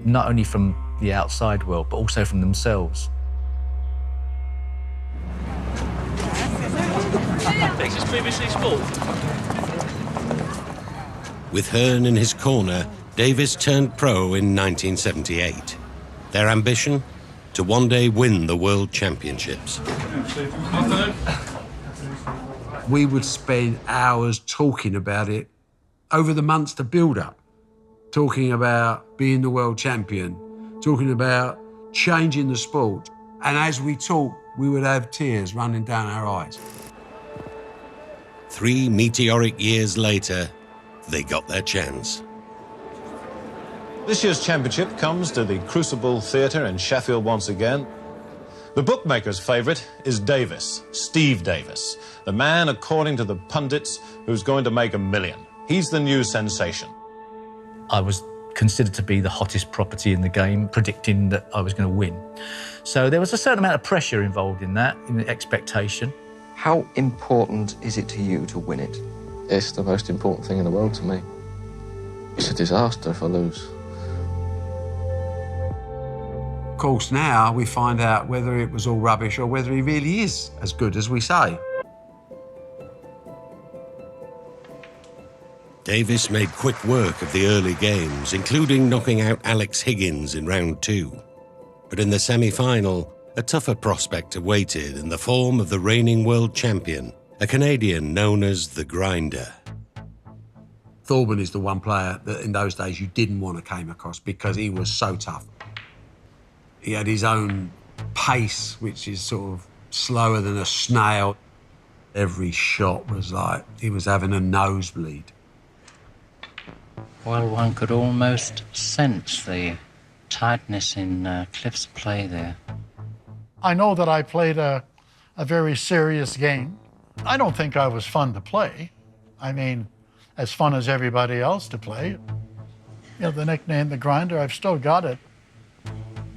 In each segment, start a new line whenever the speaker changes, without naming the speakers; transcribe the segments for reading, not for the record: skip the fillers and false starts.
not only from the outside world, but also from themselves.
This is BBC Sport.
With Hearn in his corner, Davis turned pro in 1978. Their ambition? To one day win the World Championships.
We would spend hours talking about it over the months to build up, talking about being the world champion, talking about changing the sport. And as we talked, we would have tears running down our eyes.
3 meteoric years later, they got their chance.
This year's championship comes to the Crucible Theatre in Sheffield once again. The bookmaker's favourite is Davis, Steve Davis, the man, according to the pundits, who's going to make $1 million. He's the new sensation.
I was considered to be the hottest property in the game, predicting that I was going to win. So there was a certain amount of pressure involved in that, in the expectation.
How important is it to you to win it?
It's the most important thing in the world to me. It's a disaster if I lose.
Of course, now we find out whether it was all rubbish or whether he really is as good as we say.
Davis made quick work of the early games, including knocking out Alex Higgins in round 2. But in the semi-final, a tougher prospect awaited in the form of the reigning world champion, a Canadian known as the Grinder.
Thorburn is the one player that in those days you didn't want to come across because he was so tough. He had his own pace, which is sort of slower than a snail. Every shot was like he was having a nosebleed.
Well, one could almost sense the tightness in Cliff's play there.
I know that I played a very serious game. I don't think I was fun to play. I mean, as fun as everybody else to play. You know, the nickname, the Grinder, I've still got it.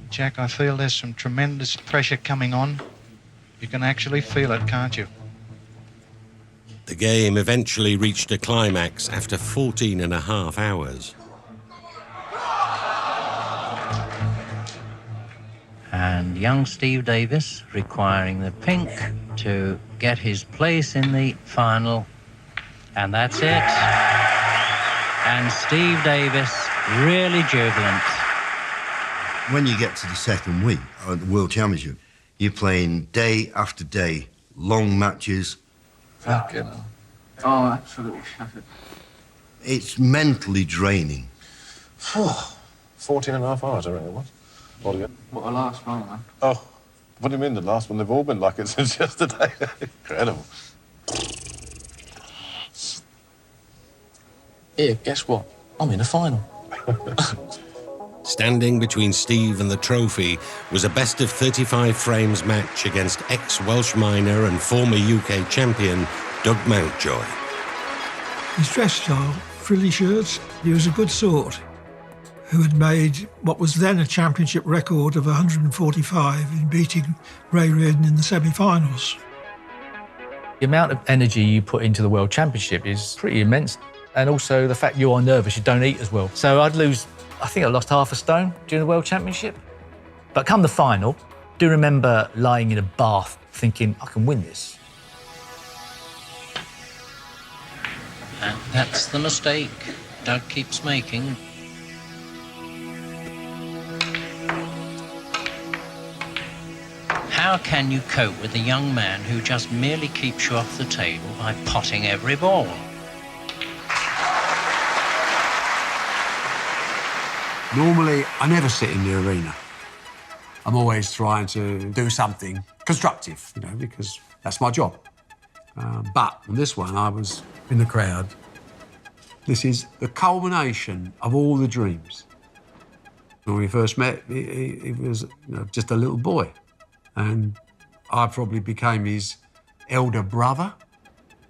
Jack, I feel there's some tremendous pressure coming on. You can actually feel it, can't you?
The game eventually reached a climax after 14.5 hours.
And young Steve Davis requiring the pink to get his place in the final. And that's it. And Steve Davis really jubilant.
When you get to the second week of the World Championship, you're playing day after day, long matches.
Fucking hell. Oh, absolutely shattered.
It's mentally draining.
14.5 hours, I reckon it was. Altogether.
What a last one, man.
Oh, what do you mean the last one? They've all been like it since yesterday. Incredible.
Here, guess what? I'm in the final.
Standing between Steve and the trophy was a best-of-35 frames match against ex-Welsh miner and former UK champion Doug Mountjoy.
His dress style, frilly shirts, he was a good sort who had made what was then a championship record of 145 in beating Ray Reardon in the semi-finals.
The amount of energy you put into the World Championship is pretty immense. And also the fact you are nervous, you don't eat as well. So I'd lose, I think I lost half a stone during the World Championship. But come the final, do remember lying in a bath thinking, I can win this.
And that's the mistake Doug keeps making. How can you cope with a young man who just merely keeps you off the table by potting every ball?
Normally, I never sit in the arena. I'm always trying to do something constructive, you know, because that's my job. But on this one, I was in the crowd. This is the culmination of all the dreams. When we first met, he was just a little boy. And I probably became his elder brother.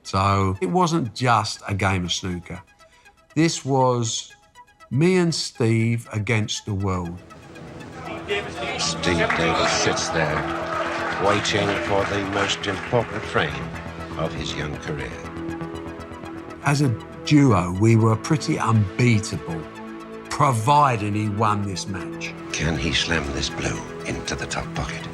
So it wasn't just a game of snooker. This was me and Steve against the world.
Steve Davis sits there, waiting for the most important frame of his young career.
As a duo, we were pretty unbeatable, providing he won this match.
Can he slam this blue into the top pocket?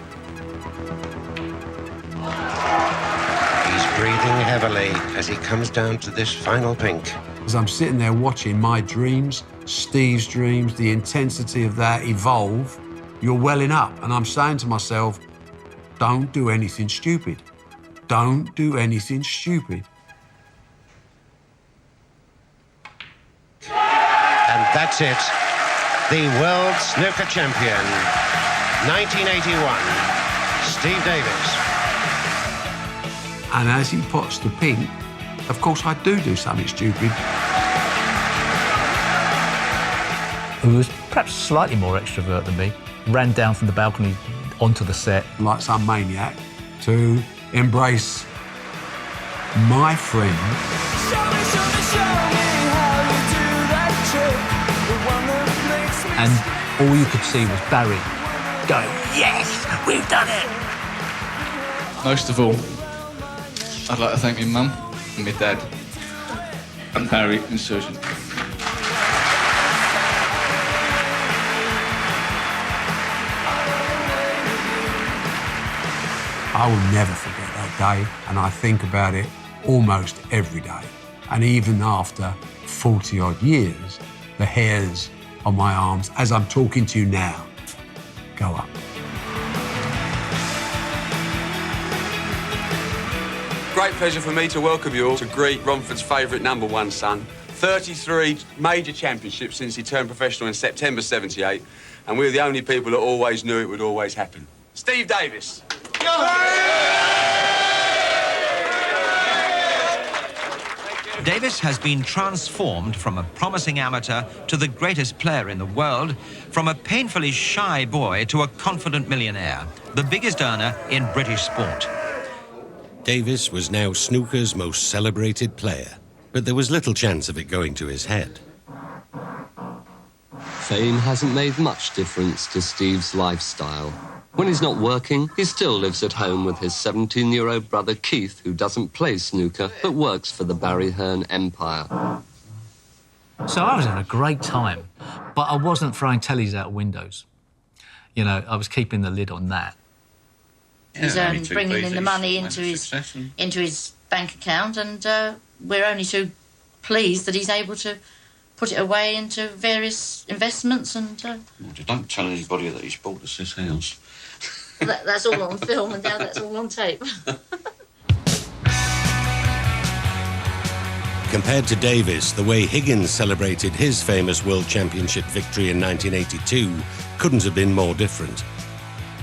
He's breathing heavily as he comes down to this final pink.
As I'm sitting there watching my dreams, Steve's dreams, the intensity of that evolve, you're welling up, and I'm saying to myself, don't do anything stupid. Don't do anything stupid.
And that's it. The world snooker champion, 1981, Steve Davis.
And as he pots the pink, of course I do something stupid.
Who was perhaps slightly more extrovert than me, ran down from the balcony onto the set.
Like some maniac, to embrace my friend.
And all you could see was Barry going, yes, we've done it.
Most of all, I'd like to thank my mum and my dad and Harry and Susan.
I will never forget that day, and I think about it almost every day. And even after 40-odd years, the hairs on my arms, as I'm talking to you now, go up.
Great pleasure for me to welcome you all to greet Romford's favourite #1 son. 33 major championships since he turned professional in September '78, and we're the only people that always knew it would always happen. Steve Davis.
Davis has been transformed from a promising amateur to the greatest player in the world, from a painfully shy boy to a confident millionaire, the biggest earner in British sport.
Davis was now snooker's most celebrated player, but there was little chance of it going to his head.
Fame hasn't made much difference to Steve's lifestyle. When he's not working, he still lives at home with his 17-year-old brother Keith, who doesn't play snooker, but works for the Barry Hearn empire.
So I was having a great time, but I wasn't throwing tellies out windows. You know, I was keeping the lid on that.
He's bringing in the money into his bank account, and we're only too pleased that he's able to put it away into various investments and...
Don't tell anybody that he's bought us this house.
That's all on film, and now that's all on tape.
Compared to Davis, the way Higgins celebrated his famous World Championship victory in 1982 couldn't have been more different.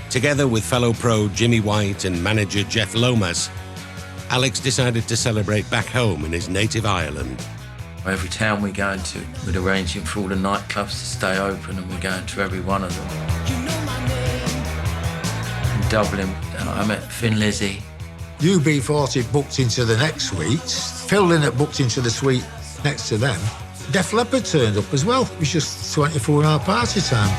Together with fellow pro Jimmy White and manager Jeff Lomas, Alex decided to celebrate back home in his native Ireland.
Every town we go into, we'd arrange for all the nightclubs to stay open, and we're going to every one of them. In Dublin, I met Finn Lizzie.
UB40 booked into the next suite. Phil Lynott booked into the suite next to them. Def Leppard turned up as well. It was just 24-hour party time.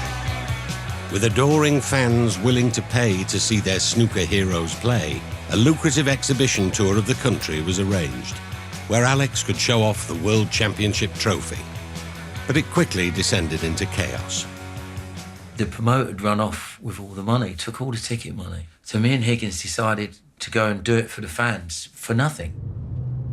With adoring fans willing to pay to see their snooker heroes play, a lucrative exhibition tour of the country was arranged, where Alex could show off the World Championship trophy. But it quickly descended into chaos.
The promoter had run off with all the money, took all the ticket money. So me and Higgins decided to go and do it for the fans, for nothing.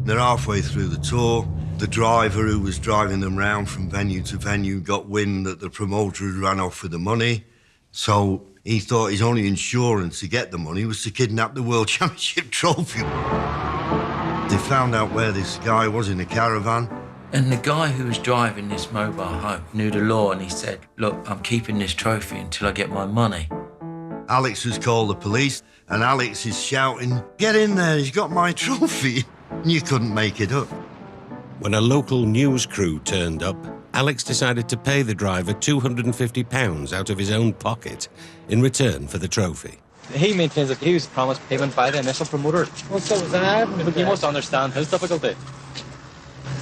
They're halfway through the tour. The driver who was driving them round from venue to venue got wind that the promoter had run off with the money. So he thought his only insurance to get the money was to kidnap the World Championship trophy. They found out where this guy was in a caravan.
And the guy who was driving this mobile home knew the law, and he said, look, I'm keeping this trophy until I get my money.
Alex has called the police, and Alex is shouting, get in there, he's got my trophy. And you couldn't make it up.
When a local news crew turned up, Alex decided to pay the driver £250 out of his own pocket in return for the trophy.
He maintains that he was promised payment by the initial promoter. Well, so was I. But you must understand his difficulty.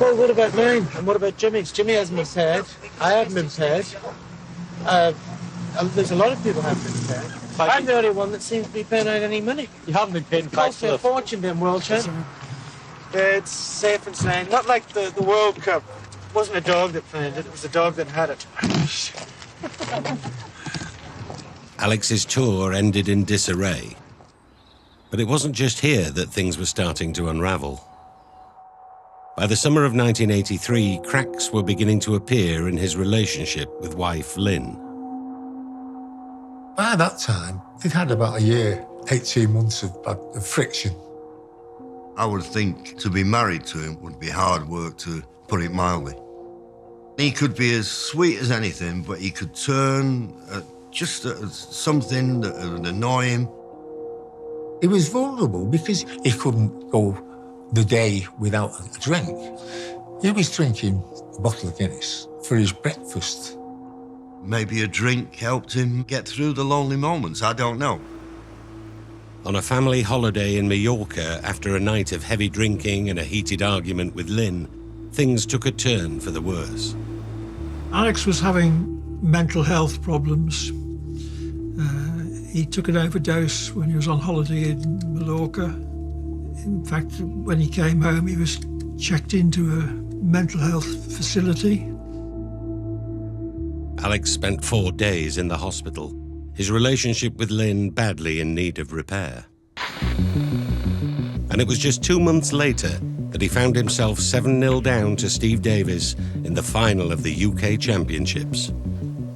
Well, what about mine? And what about Jimmy's? Jimmy hasn't been paid. I haven't been paid. There's a lot of people who haven't been paid. I'm the only one that seems to be paying out any money.
You haven't been paid in
It
fact
costs me a fortune being world champion. It's safe and sound. Not like the World Cup. It wasn't a dog that found it, it was the dog that had it.
Alex's tour ended in disarray. But it wasn't just here that things were starting to unravel. By the summer of 1983, cracks were beginning to appear in his relationship with wife Lynn.
By that time, he'd had about a year, 18 months of friction.
I would think to be married to him would be hard work, to put it mildly. He could be as sweet as anything, but he could turn at just something that would annoy him.
He was vulnerable because he couldn't go the day without a drink. He was drinking a bottle of Guinness for his breakfast.
Maybe a drink helped him get through the lonely moments, I don't know.
On a family holiday in Mallorca, after a night of heavy drinking and a heated argument with Lynn, things took a turn for the worse.
Alex was having mental health problems. He took an overdose when he was on holiday in Mallorca. In fact, when he came home, he was checked into a mental health facility.
Alex spent 4 days in the hospital, his relationship with Lynn badly in need of repair. And it was just 2 months later that he found himself 7-0 down to Steve Davis in the final of the UK Championships.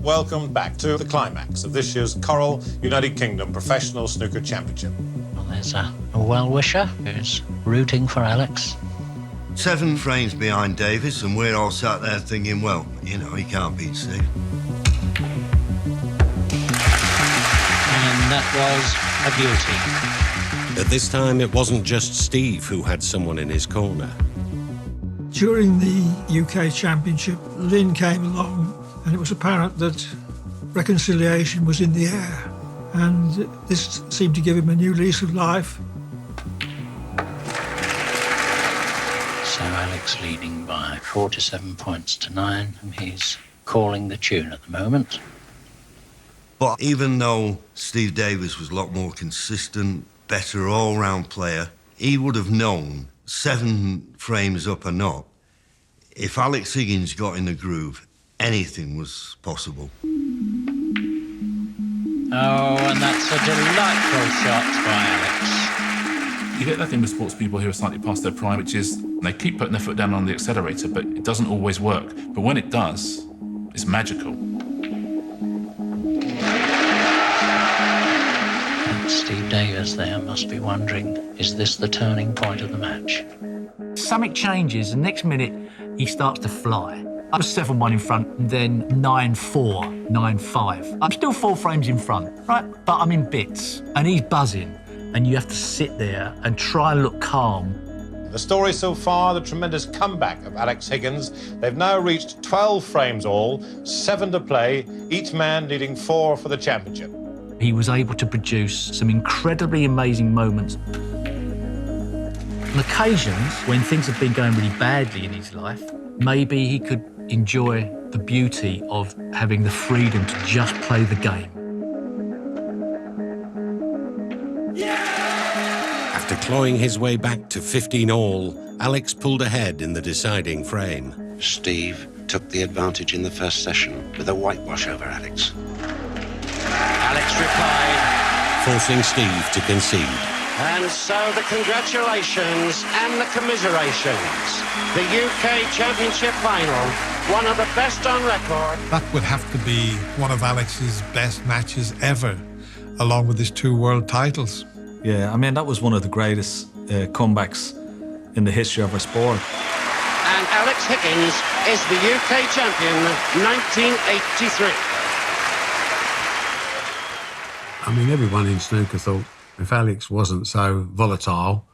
Welcome back to the climax of this year's Coral United Kingdom Professional Snooker Championship.
Well, there's a well-wisher who's rooting for Alex.
7 frames behind Davis, and we're all sat there thinking, well, you know, he can't beat Steve.
And that was a beauty.
At this time, it wasn't just Steve who had someone in his corner.
During the UK Championship, Lynn came along, and it was apparent that reconciliation was in the air. And this seemed to give him a new lease of life.
So Alex leading by 47 points to 9, and he's calling the tune at the moment.
But even though Steve Davis was a lot more consistent, better all-round player, he would have known, 7 frames up or not, if Alex Higgins got in the groove, anything was possible.
Oh, and that's a delightful shot by Alex.
You get that thing with sports people who are slightly past their prime, which is they keep putting their foot down on the accelerator, but it doesn't always work. But when it does, it's magical.
And Steve Davis there must be wondering, is this the turning point of the match?
Something changes, and next minute he starts to fly. I was 7-1 in front, and then 9-4, 9-5. I'm still 4 frames in front, right? But I'm in bits, and he's buzzing, and you have to sit there and try and look calm.
The story so far, the tremendous comeback of Alex Higgins. They've now reached 12 frames all, 7 to play, each man needing 4 for the championship.
He was able to produce some incredibly amazing moments. On occasions, when things have been going really badly in his life, maybe he could enjoy the beauty of having the freedom to just play the game.
After clawing his way back to 15 all, Alex pulled ahead in the deciding frame.
Steve took the advantage in the first session with a whitewash over Alex.
Alex replied,
forcing Steve to concede.
And so the congratulations and the commiserations. The UK Championship final, one of the best on record.
That would have to be one of Alex's best matches ever, along with his 2 world titles.
Yeah, I mean, that was one of the greatest comebacks in the history of our sport.
And Alex Higgins is the UK champion 1983.
I mean, everyone in snooker thought, if Alex wasn't so volatile,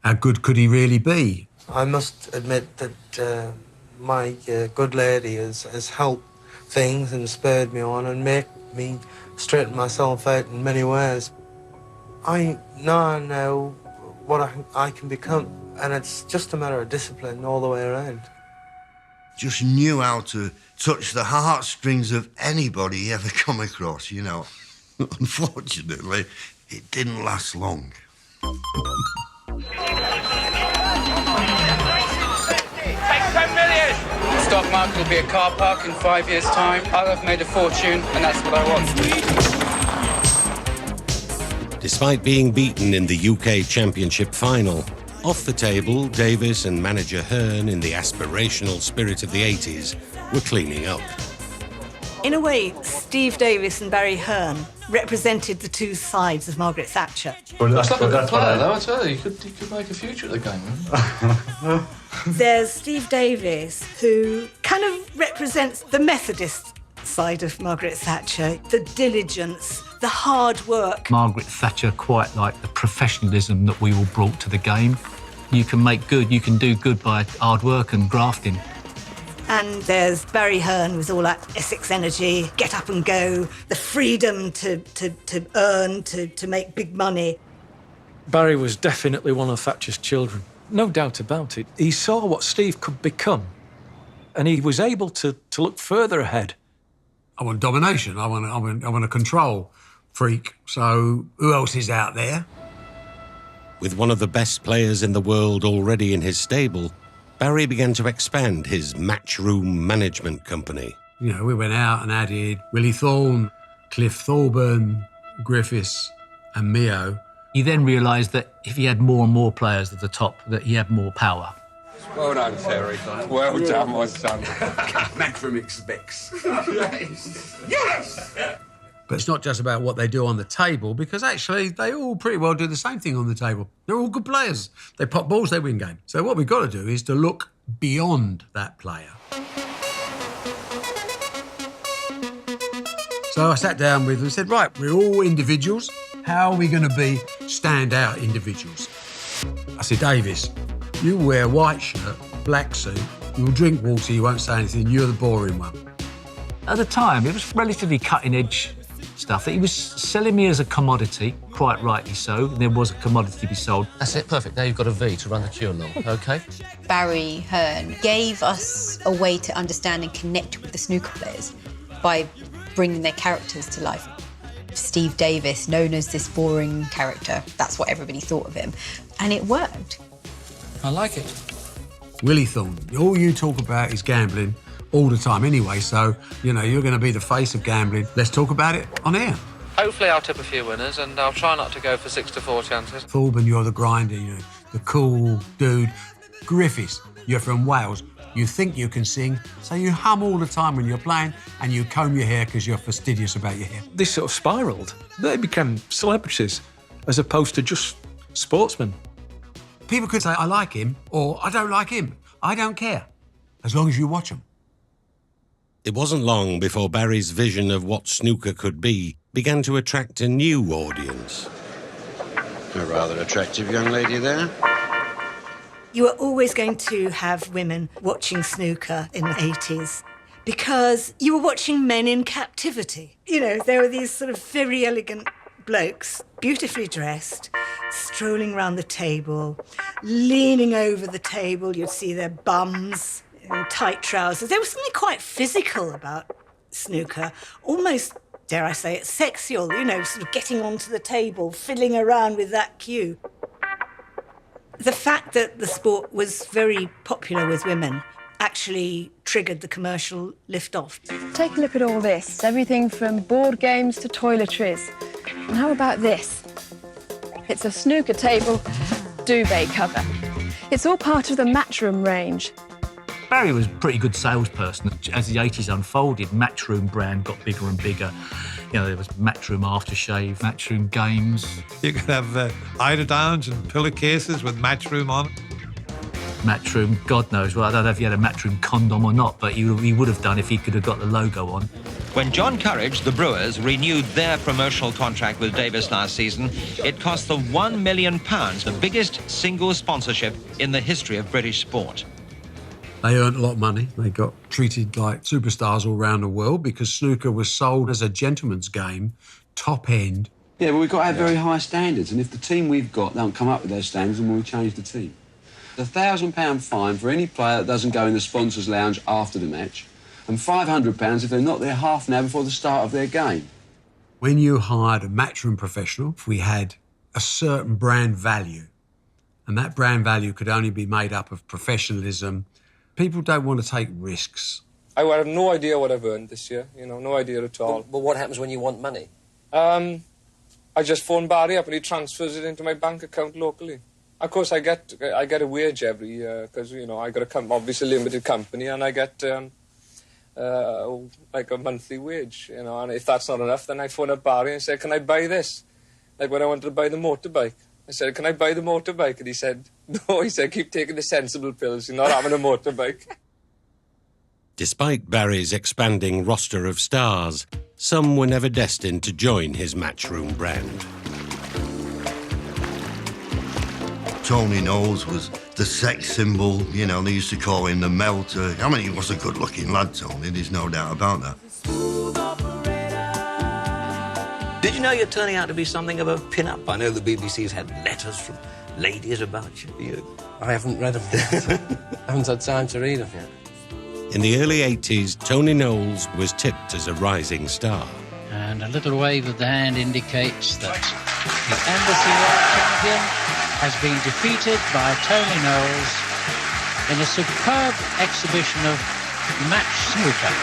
how good could he really be?
I must admit that my good lady has helped things and spurred me on and made me straighten myself out in many ways. I now know what I can become, and it's just a matter of discipline all the way around.
Just knew how to touch the heartstrings of anybody he ever come across, you know. Unfortunately, it didn't last long.
Take 10 million!
stock market will be a car park in 5 years' time. I'll have made a fortune, and that's what I want.
Despite being beaten in the UK Championship final, off the table, Davis and manager Hearn, in the aspirational spirit of the 80s, were cleaning up.
In a way, Steve Davis and Barry Hearn represented the two sides of Margaret Thatcher.
That's not a good player, though, I tell you. He could make a future of the game.
There's Steve Davis, who kind of represents the Methodist side of Margaret Thatcher, the diligence, the hard work.
Margaret Thatcher quite liked the professionalism that we all brought to the game. You can make good, you can do good by hard work and grafting.
And there's Barry Hearn with all that Essex energy, get up and go, the freedom to earn, to make big money.
Barry was definitely one of Thatcher's children, no doubt about it. He saw what Steve could become, and he was able to look further ahead.
I want domination. I want a control freak. So who else is out there?
With one of the best players in the world already in his stable, Barry began to expand his matchroom management company.
You know, we went out and added Willie Thorne, Cliff Thorburn, Griffiths and Mio.
He then realised that if he had more and more players at the top, that he had more power.
Well done, Terry. Well done, my son.
Matchroom expects. Yes! But it's not just about what they do on the table, because actually they all pretty well do the same thing on the table. They're all good players. They pop balls, they win games. So what we've got to do is to look beyond that player. So I sat down with them and said, right, we're all individuals. How are we going to be standout individuals? I said, Davis, you wear a white shirt, black suit, you'll drink water, you won't say anything, you're the boring one.
At the time, it was relatively cutting-edge stuff. He was selling me as a commodity, quite rightly so. There was a commodity to be sold. That's it, perfect. Now you've got a V to run the queue along, OK?
Barry Hearn gave us a way to understand and connect with the snooker players by bringing their characters to life. Steve Davis, known as this boring character, that's what everybody thought of him. And it worked.
I like it.
Willie Thorne, all you talk about is gambling all the time anyway, so, you know, you're going to be the face of gambling. Let's talk about it on air.
Hopefully I'll tip a few winners and I'll try not to go for 6 to 4 chances.
Thorburn, you're the grinder, you know, the cool dude. Griffiths, you're from Wales. You think you can sing, so you hum all the time when you're playing and you comb your hair because you're fastidious about your hair.
This sort of spiralled. They became celebrities as opposed to just sportsmen.
People could say, I like him, or I don't like him. I don't care, as long as you watch him.
It wasn't long before Barry's vision of what snooker could be began to attract a new audience.
A rather attractive young lady there.
You were always going to have women watching snooker in the 80s because you were watching men in captivity. You know, there were these sort of very elegant blokes, beautifully dressed, strolling around the table, leaning over the table. You'd see their bums in tight trousers. There was something quite physical about snooker, almost, dare I say it, sexual, you know, sort of getting onto the table, fiddling around with that cue. The fact that the sport was very popular with women actually triggered the commercial lift-off.
Take a look at all this, everything from board games to toiletries. And how about this? It's a snooker table duvet cover. It's all part of the Matchroom range.
Barry was a pretty good salesperson. As the 80s unfolded, Matchroom brand got bigger and bigger. You know, there was Matchroom aftershave, Matchroom games.
You could have eider-downs and pillowcases with Matchroom on.
Matchroom, God knows. Well, I don't know if he had a Matchroom condom or not, but he would have done if he could have got the logo on.
When John Courage, the Brewers, renewed their promotional contract with Davis last season, it cost them £1 million, the biggest single sponsorship in the history of British sport.
They earned a lot of money. They got treated like superstars all around the world because snooker was sold as a gentleman's game, top end.
Yeah, but we've got to have very high standards, and if the team we've got don't come up with those standards, then we'll change the team. A £1,000 fine for any player that doesn't go in the sponsors' lounge after the match, and £500 if they're not there half an hour before the start of their game.
When you hired a matchroom professional, we had a certain brand value, and that brand value could only be made up of professionalism, People don't want to take risks.
I have no idea what I've earned this year, you know, no idea at all.
But what happens when you want money?
I just phone Barry up and he transfers it into my bank account locally. Of course, I get a wage every year because, you know, I got a obviously limited company and I get like a monthly wage, you know, and if that's not enough, then I phone up Barry and say, can I buy this? Like when I wanted to buy the motorbike. I said, can I buy the motorbike? And he said, no, he said, keep taking the sensible pills, you're not having a motorbike.
Despite Barry's expanding roster of stars, some were never destined to join his Matchroom brand.
Tony Knowles was the sex symbol, you know, they used to call him the Melter. I mean, he was a good-looking lad, Tony, there's no doubt about that.
Did you know you're turning out to be something of a pin-up? I know the BBC's had letters from ladies about you.
I haven't read them yet. I haven't had time to read them yet.
In the early 80s, Tony Knowles was tipped as a rising star.
And a little wave of the hand indicates that the Embassy World Champion has been defeated by Tony Knowles in a superb exhibition of match snooker.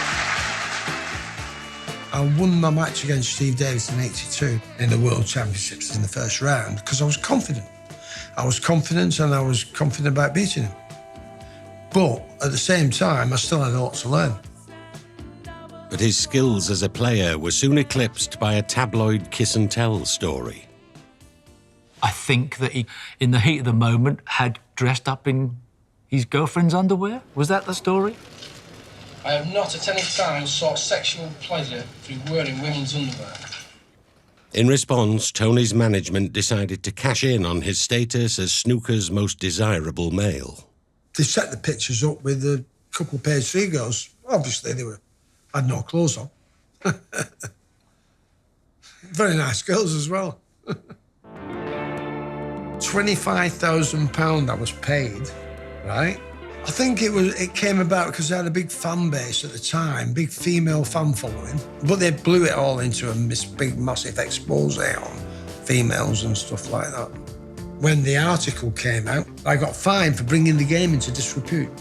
I won my match against Steve Davis in '82 in the World Championships in the first round because I was confident. I was confident and I was confident about beating him. But at the same time, I still had a lot to learn.
But his skills as a player were soon eclipsed by a tabloid kiss-and-tell story.
I think that he, in the heat of the moment, had dressed up in his girlfriend's underwear. Was that the story?
I have not at any time sought sexual pleasure through wearing women's underwear.
In response, Tony's management decided to cash in on his status as snooker's most desirable male.
They set the pictures up with a couple of pairs of seagulls. Obviously, had no clothes on. Very nice girls as well. £25,000 I was paid, right? I think it came about because I had a big fan base at the time, big female fan following, but they blew it all into a big, massive expose on females and stuff like that. When the article came out, I got fined for bringing the game into disrepute.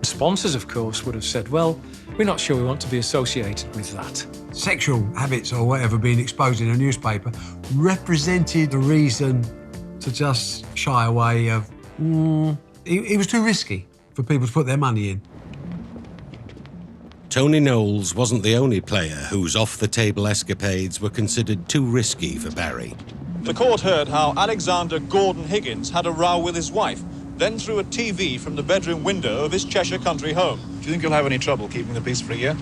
Sponsors, of course, would have said, well, we're not sure we want to be associated with that.
Sexual habits or whatever being exposed in a newspaper represented a reason to just shy away of, it was too risky for people to put their money in.
Tony Knowles wasn't the only player whose off-the-table escapades were considered too risky for Barry.
The court heard how Alexander Gordon Higgins had a row with his wife, then threw a TV from the bedroom window of his Cheshire country home. Do you think you'll have any trouble keeping the peace for a year?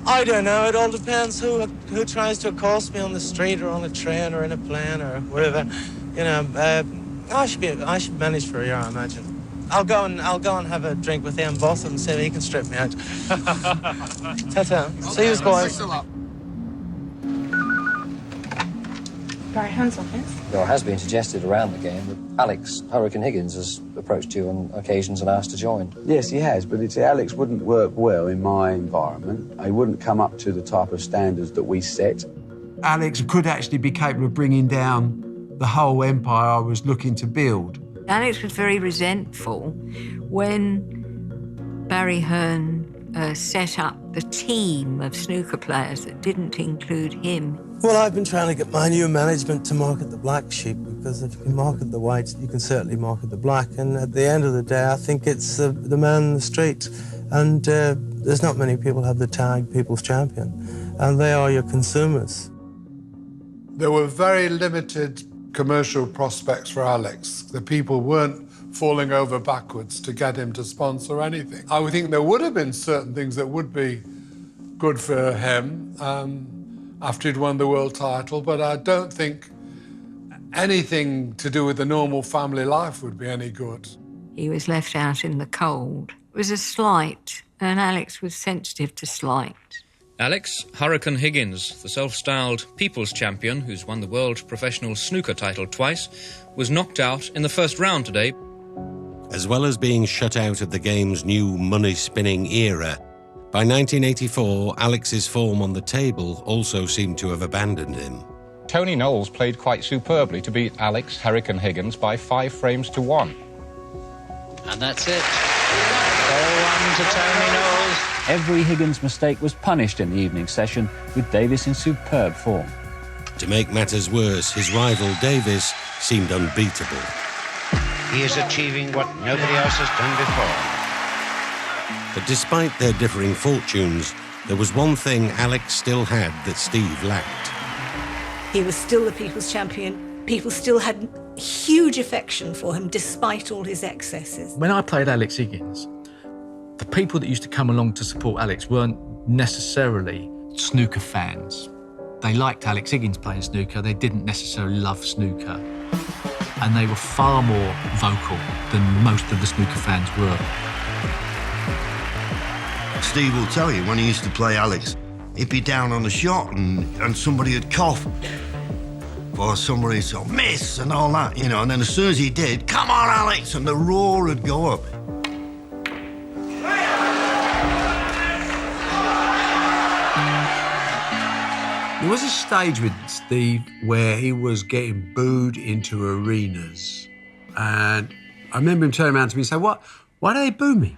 I don't know. It all depends who tries to accost me on the street or on a train or in a plane or whatever. You know, I should manage for a year, I imagine. I'll go and have a drink with Ian Boss and see if he can strip me out. Ta-ta. See you, boys.
Right, hands on this.
There has been suggested around the game that Alex Hurricane Higgins has approached you on occasions and asked to join.
Yes, he has, but Alex wouldn't work well in my environment. He wouldn't come up to the type of standards that we set.
Alex could actually be capable of bringing down the whole empire I was looking to build.
Alex was very resentful when Barry Hearn set up the team of snooker players that didn't include him.
Well, I've been trying to get my new management to market the black sheep, because if you can market the whites, you can certainly market the black. And at the end of the day, I think it's the man in the street. And there's not many people have the tag People's Champion, and they are your consumers.
There were very limited commercial prospects for Alex. The people weren't falling over backwards to get him to sponsor anything. I would think there would have been certain things that would be good for him after he'd won the world title, but I don't think anything to do with the normal family life would be any good.
He was left out in the cold. It was a slight, and Alex was sensitive to slight.
Alex Hurricane Higgins, the self-styled People's Champion, who's won the World Professional Snooker title twice, was knocked out in the first round today.
As well as being shut out of the game's new money-spinning era, by 1984, Alex's form on the table also seemed to have abandoned him.
Tony Knowles played quite superbly to beat Alex Hurricane Higgins by 5 frames to 1.
And that's it.
4-1 to Tony Knowles. Every Higgins mistake was punished in the evening session, with Davis in superb form.
To make matters worse, his rival Davis seemed unbeatable.
He is achieving what nobody else has done before.
But despite their differing fortunes, there was one thing Alex still had that Steve lacked.
He was still the people's champion. People still had huge affection for him, despite all his excesses.
When I played Alex Higgins, the people that used to come along to support Alex weren't necessarily snooker fans. They liked Alex Higgins playing snooker, they didn't necessarily love snooker. And they were far more vocal than most of the snooker fans were.
Steve will tell you, when he used to play Alex, he'd be down on the shot and somebody would cough. Or somebody would say, miss, and all that, you know, and then as soon as he did, come on, Alex, and the roar would go up.
There was a stage with Steve where he was getting booed into arenas. And I remember him turning around to me and saying, why do they boo me?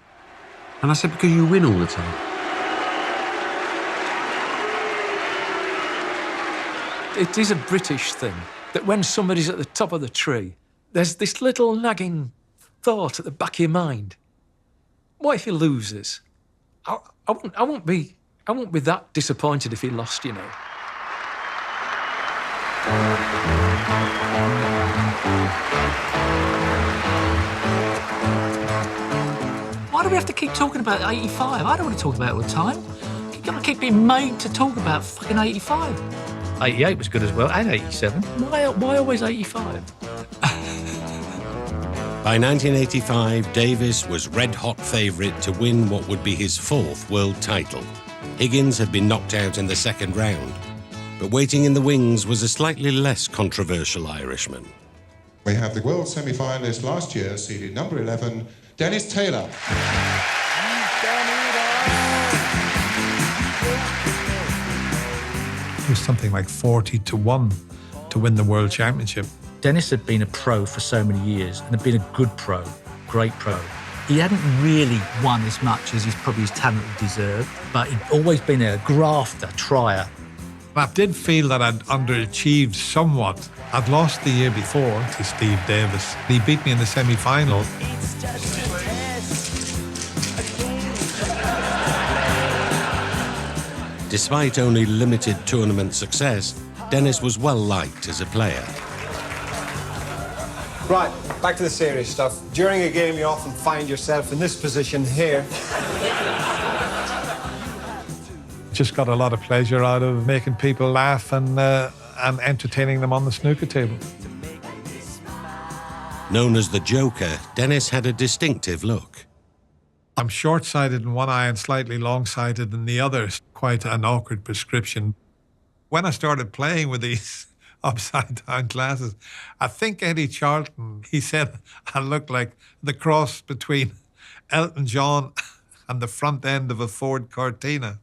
And I said, because you win all the time.
It is a British thing that when somebody's at the top of the tree, there's this little nagging thought at the back of your mind. What if he loses? I won't be that disappointed if he lost, you know.
Why do we have to keep talking about 85? I don't want to talk about it all the time. You've got to keep being made to talk about fucking 85. 88 was good as well, and 87. Why always 85?
By 1985, Davis was red-hot favourite to win what would be his 4th world title. Higgins had been knocked out in the second round, but waiting in the wings was a slightly less controversial Irishman.
We have the world semi-finalist last year, seeded number 11, Dennis Taylor.
It was something like 40-1 to win the World Championship.
Dennis had been a pro for so many years and had been a good pro, great pro. He hadn't really won as much as probably his talent deserved, but he'd always been a grafter, trier.
I did feel that I'd underachieved somewhat. I'd lost the year before to Steve Davis. He beat me in the semi-final.
Despite only limited tournament success, Dennis was well liked as a player.
Right, back to the serious stuff. During a game, you often find yourself in this position here.
Just got a lot of pleasure out of making people laugh and entertaining them on the snooker table.
Known as the Joker, Dennis had a distinctive look.
I'm short-sighted in one eye and slightly long-sighted in the other. Quite an awkward prescription. When I started playing with these upside-down glasses, I think Eddie Charlton, he said I looked like the cross between Elton John and the front end of a Ford Cortina.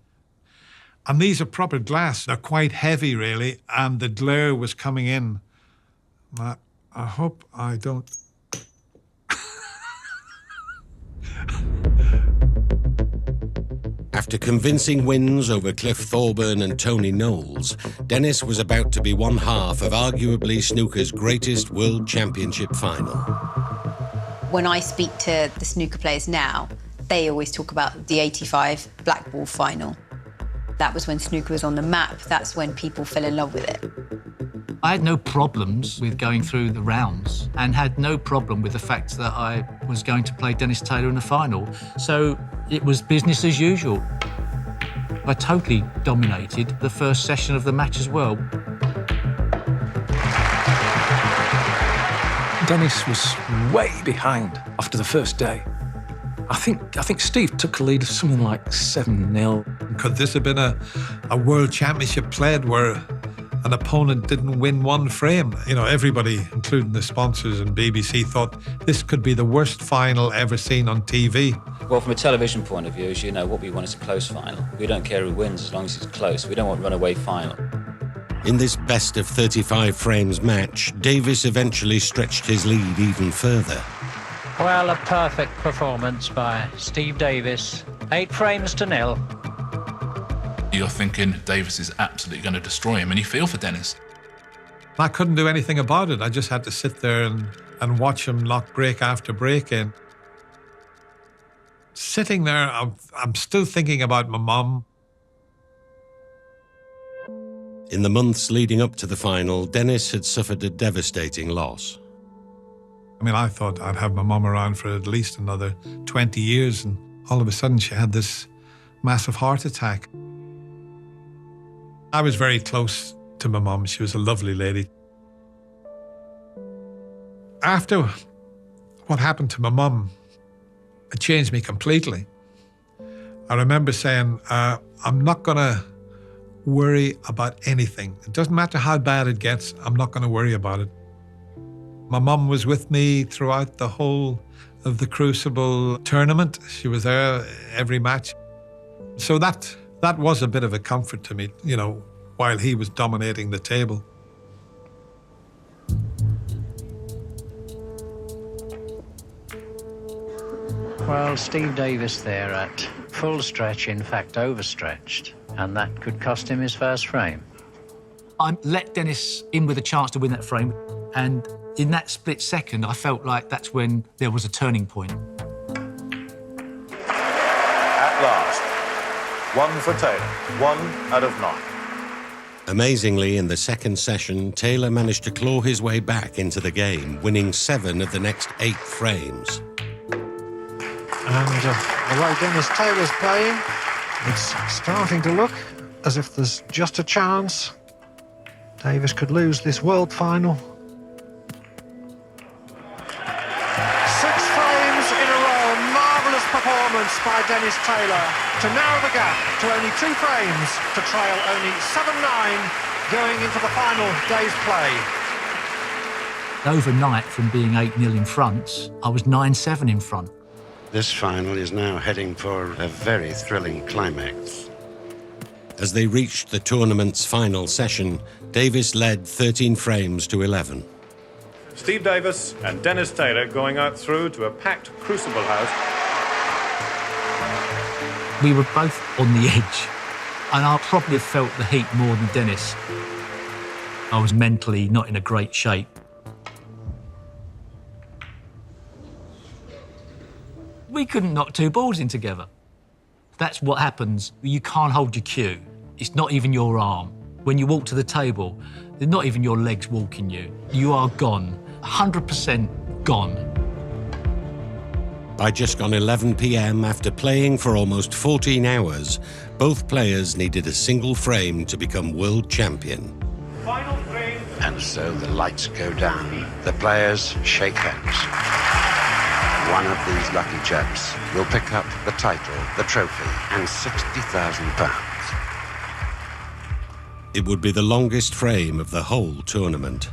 And these are proper glass. They're quite heavy, really, and the glare was coming in. I hope I don't...
After convincing wins over Cliff Thorburn and Tony Knowles, Dennis was about to be one half of arguably snooker's greatest world championship final.
When I speak to the snooker players now, they always talk about the 85 black ball final. That was when snooker was on the map. That's when people fell in love with it.
I had no problems with going through the rounds and had no problem with the fact that I was going to play Dennis Taylor in the final. So it was business as usual. I totally dominated the first session of the match as well.
Dennis was way behind after the first day. I think Steve took a lead of something like 7-0.
Could this have been a world championship played where an opponent didn't win one frame? You know, everybody, including the sponsors and BBC, thought this could be the worst final ever seen on TV.
Well, from a television point of view, as you know, what we want is a close final. We don't care who wins as long as it's close. We don't want a runaway final.
In this best of 35 frames match, Davis eventually stretched his lead even further.
Well, a perfect performance by Steve Davis. 8 frames to 0.
You're thinking Davis is absolutely going to destroy him, and you feel for Dennis.
I couldn't do anything about it. I just had to sit there and watch him knock break after break in. Sitting there, I'm still thinking about my mum.
In the months leading up to the final, Dennis had suffered a devastating loss.
I mean, I thought I'd have my mum around for at least another 20 years, and all of a sudden she had this massive heart attack. I was very close to my mum. She was a lovely lady. After what happened to my mum, it changed me completely. I remember saying, I'm not going to worry about anything. It doesn't matter how bad it gets, I'm not going to worry about it. My mum was with me throughout the whole of the Crucible tournament. She was there every match. So that was a bit of a comfort to me, you know, while he was dominating the table.
Well, Steve Davis there at full stretch, in fact overstretched, and that could cost him his first frame.
I let Dennis in with a chance to win that frame, and in that split second, I felt like that's when there was a turning point.
At last, 1 for Taylor, 1 out of 9.
Amazingly, in the second session, Taylor managed to claw his way back into the game, winning 7 of the next 8 frames.
And the way Dennis Taylor's playing, it's starting to look as if there's just a chance Davis could lose this world final. 6 frames in a row, marvellous performance by Dennis Taylor to narrow the gap to only 2 frames to trail only 7-9 going into the final day's play.
Overnight, from being 8-0 in front, I was 9-7 in front.
This final is now heading for a very thrilling climax.
As they reached the tournament's final session, Davis led 13 frames to 11.
Steve Davis and Dennis Taylor going out through to a packed Crucible house.
We were both on the edge, and I probably felt the heat more than Dennis. I was mentally not in a great shape. We couldn't knock 2 balls in together. That's what happens. You can't hold your cue. It's not even your arm. When you walk to the table, they're not even your legs walking you. You are gone, 100% gone.
By just gone 11 p.m, after playing for almost 14 hours, both players needed a single frame to become world champion.
Final frame.
And so the lights go down. The players shake hands. One of these lucky chaps will pick up the title, the trophy, and £60,000.
It would be the longest frame of the whole tournament.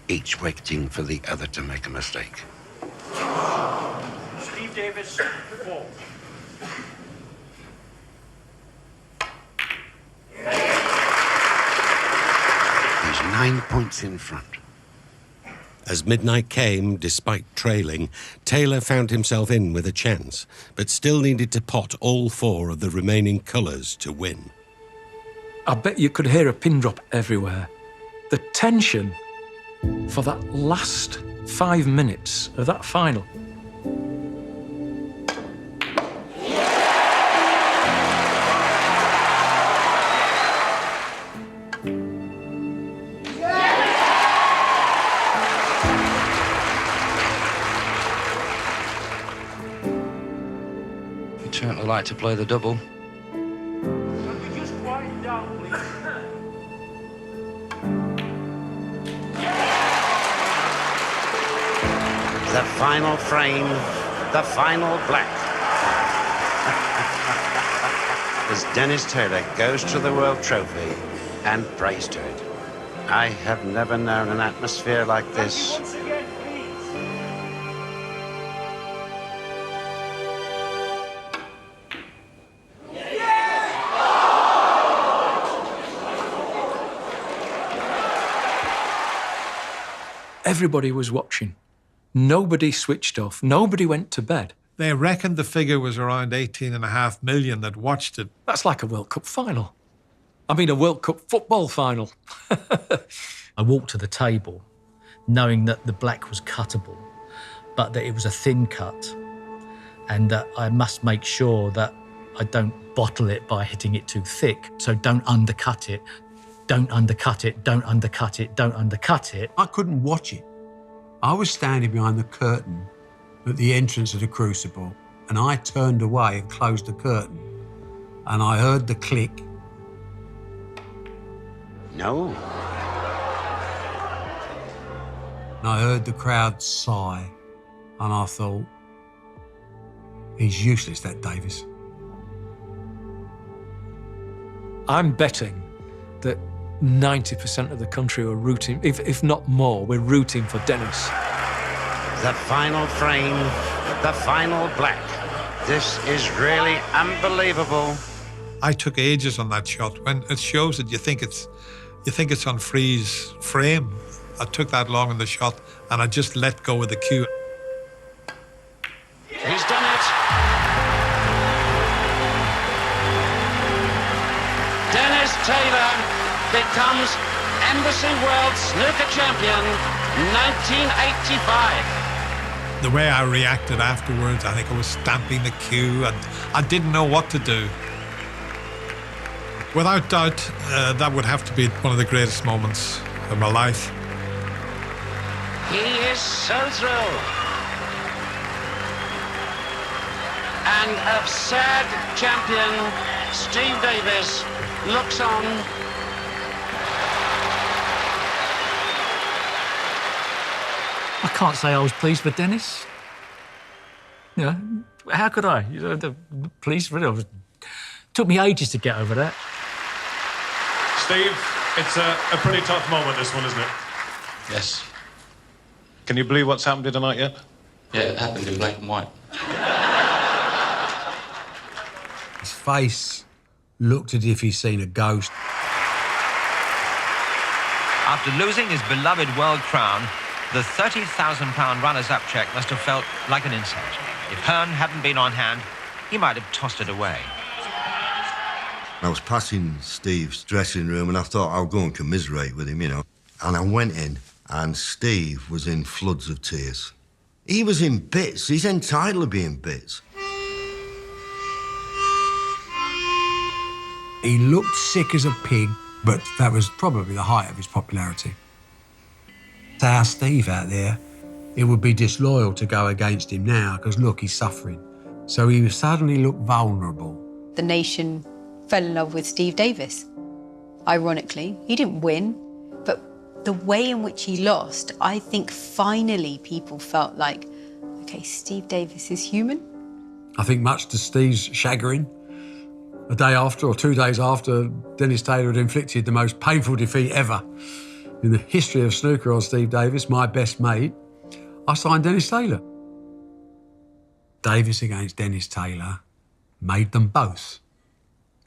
Each waiting for the other to make a mistake.
Steve Davis, 4.
He's 9 points in front.
As midnight came, despite trailing, Taylor found himself in with a chance, but still needed to pot all 4 of the remaining colours to win.
I bet you could hear a pin drop everywhere. The tension for that last 5 minutes of that final.
You'd certainly like to play the double.
The final frame, the final black. As Dennis Taylor goes to the World Trophy and prays to it. I have never known an atmosphere like this.
Everybody was watching. Nobody switched off. Nobody went to bed.
They reckoned the figure was around 18.5 million that watched it.
That's like a World Cup final. I mean, a World Cup football final.
I walked to the table knowing that the black was cuttable, but that it was a thin cut, and that I must make sure that I don't bottle it by hitting it too thick. So don't undercut it, don't undercut it, don't undercut it, don't undercut it.
I couldn't watch it. I was standing behind the curtain at the entrance of the Crucible, and I turned away and closed the curtain, and I heard the click.
No.
And I heard the crowd sigh, and I thought, he's useless, that Davis.
I'm betting that 90% of the country are rooting, if not more, we're rooting for Dennis.
The final frame, the final black. This is really unbelievable.
I took ages on that shot. When it shows it, you think it's on freeze frame. I took that long on the shot, and I just let go of the cue.
He's done it. Dennis Taylor becomes Embassy World Snooker Champion 1985.
The way I reacted afterwards, I think I was stamping the cue, and I didn't know what to do. Without doubt, that would have to be one of the greatest moments of my life.
He is so thrilled. And a sad champion, Steve Davis, looks on.
I can't say I was pleased for Dennis. You know, how could I? You know, the police really took me ages to get over that.
Steve, it's a pretty tough moment, this one, isn't it?
Yes.
Can you believe what's happened here tonight yet?
Yeah, it happened in black and white.
His face looked as if he'd seen a ghost.
After losing his beloved world crown, the £30,000 runners-up cheque must have felt like an insult. If Hearn hadn't been on hand, he might have tossed it away.
I was passing Steve's dressing room, and I thought I'll go and commiserate with him, you know. And I went in, and Steve was in floods of tears. He was in bits. He's entitled to be in bits.
He looked sick as a pig, but that was probably the height of his popularity. To our Steve out there, it would be disloyal to go against him now, because look, he's suffering. So he suddenly looked vulnerable.
The nation fell in love with Steve Davis. Ironically, he didn't win, but the way in which he lost, I think finally people felt like, okay, Steve Davis is human.
I think much to Steve's chagrin, a day after or 2 days after Dennis Taylor had inflicted the most painful defeat ever in the history of snooker on Steve Davis, my best mate, I signed Dennis Taylor. Davis against Dennis Taylor made them both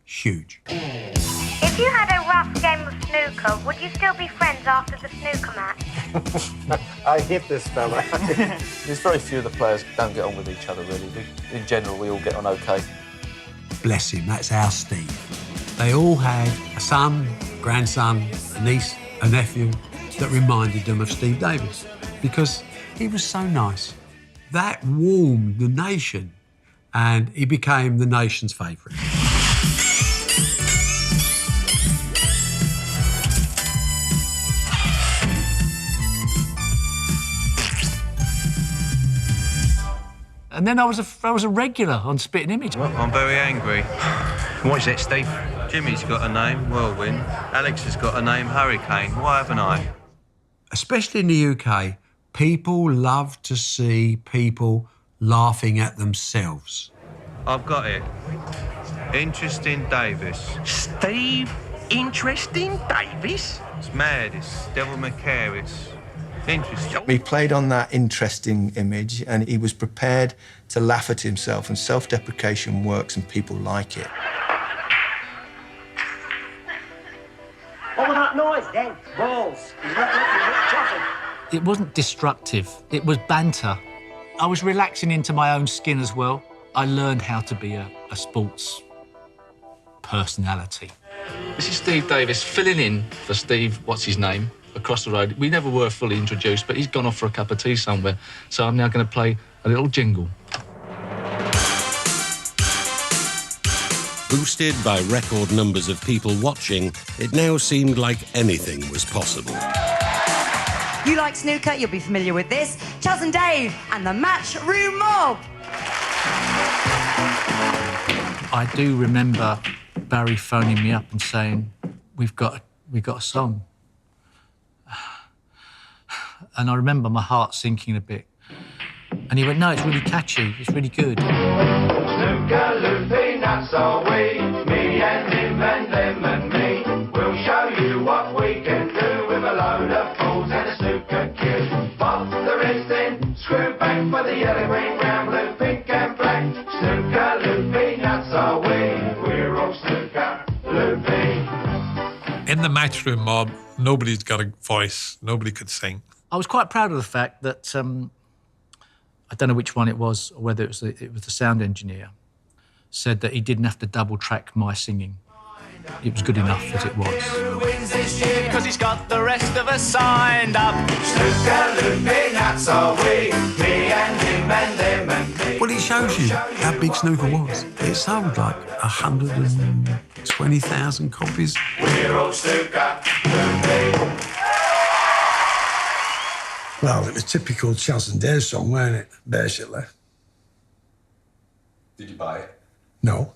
huge.
If you had a rough game of snooker, would you still be friends after the snooker match?
I hit this fella. There's very few of the players don't get on with each other, really. In general, we all get on okay.
Bless him, that's our Steve. They all had a son, grandson, a niece, a nephew that reminded them of Steve Davis because he was so nice. That warmed the nation, and he became the nation's favourite.
And then I was a regular on Spitting Image.
Well, I'm very angry. What is it, Steve? Jimmy's got a name, Whirlwind. Alex has got a name, Hurricane. Why haven't I?
Especially in the UK, people love to see people laughing at themselves.
I've got it. Interesting Davis.
Steve Interesting Davis?
It's mad, it's Devil May Cry, it's interesting.
He played on that interesting image and he was prepared to laugh at himself, and self-deprecation works and people like it.
What was that noise then? Balls. He's not looking at Johnson.
It wasn't destructive, it was banter. I was relaxing into my own skin as well. I learned how to be a sports personality.
This is Steve Davis filling in for Steve, what's his name, across the road. We never were fully introduced, but he's gone off for a cup of tea somewhere. So I'm now going to play a little jingle.
Boosted by record numbers of people watching, it now seemed like anything was possible.
You like snooker, you'll be familiar with this. Chaz and Dave and the Matchroom Mob.
I do remember Barry phoning me up and saying, we've got a song. And I remember my heart sinking a bit. And he went, no, it's really catchy, it's really good.
Snooker, loopy, nuts are we, me and him and them and me. We'll show you what we can do with a load of fools and a snooker cue. Pop the wrist in, screw back for the yellow, green, brown, blue, pink and black. Snooker, loopy, nuts are we, we're all snooker, loopy.
In the Matchroom Mob, nobody's got a voice, nobody could sing.
I was quite proud of the fact that, I don't know which one it was, or whether it was the sound engineer, said that he didn't have to double track my singing. It was good enough as it was.
Who wins this year? Because he's got the rest of us signed up. Snooker, loopy, nuts are we, me and him and them and me.
Well, it shows you how big snooker was. It sold like 120,000 copies.
We're all snooker, loopy.
Well, it was typical Chaz and Dave song, weren't it, basically?
Did you buy it?
No.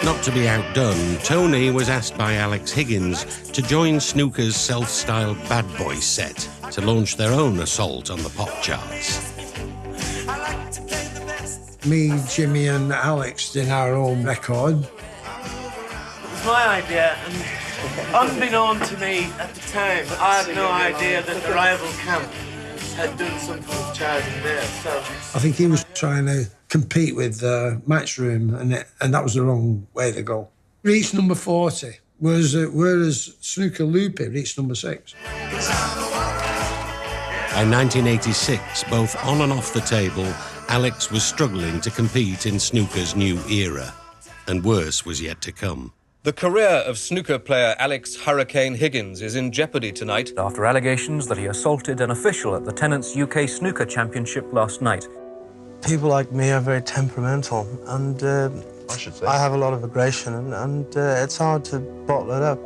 Not to be outdone, Tony was asked by Alex Higgins to join Snooker's self-styled Bad Boy set to launch their own assault on the pop charts.
Me, Jimmy and Alex did our own record.
It was my idea, and unbeknown to me at the time, I had no idea that the rival camp had done something with Chaz and Dave, so...
I think he was trying to compete with Matchroom, and that was the wrong way to go. Reached number 40, whereas Snooker Loopy reached number 6.
By 1986, both on and off the table, Alex was struggling to compete in snooker's new era, and worse was yet to come.
The career of snooker player Alex Hurricane Higgins is in jeopardy tonight after allegations that he assaulted an official at the Tenants UK Snooker Championship last night.
People like me are very temperamental, and I have a lot of aggression, and it's hard to bottle it up.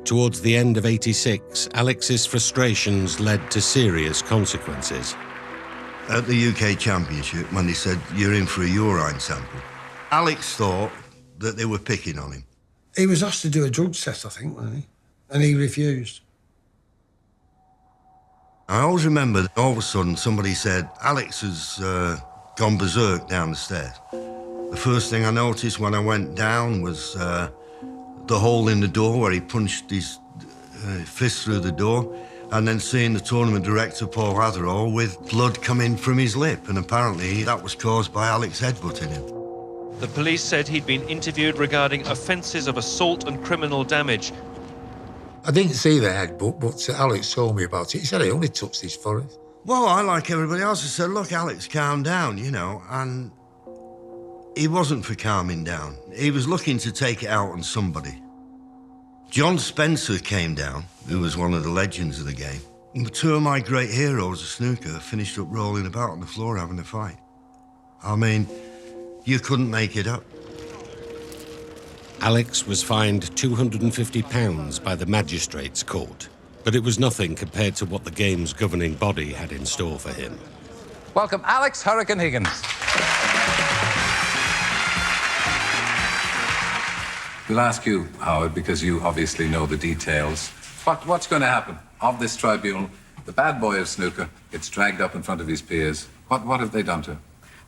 Towards the end of '86, Alex's frustrations led to serious consequences.
At the UK Championship, when they said, you're in for a urine sample, Alex thought that they were picking on him.
He was asked to do a drug test, I think, wasn't he? And he refused.
I always remember that all of a sudden somebody said, Alex has gone berserk down the stairs. The first thing I noticed when I went down was the hole in the door where he punched his fist through the door, and then seeing the tournament director, Paul Hatherall, with blood coming from his lip, and apparently that was caused by Alex headbutting him.
The police said he'd been interviewed regarding offences of assault and criminal damage.
I didn't see the headbutt, but Alex told me about it. He said he only touched his forehead.
Well, I, like everybody else, I said, look, Alex, calm down, you know, and he wasn't for calming down. He was looking to take it out on somebody. John Spencer came down, who was one of the legends of the game. And the two of my great heroes of snooker finished up rolling about on the floor having a fight. I mean, you couldn't make it up.
Alex was fined £250 by the magistrates' court, but it was nothing compared to what the game's governing body had in store for him.
Welcome, Alex Hurricane Higgins.
We'll ask you, Howard, because you obviously know the details. What's going to happen? Of this tribunal, the bad boy of snooker gets dragged up in front of his peers. What have they done to him?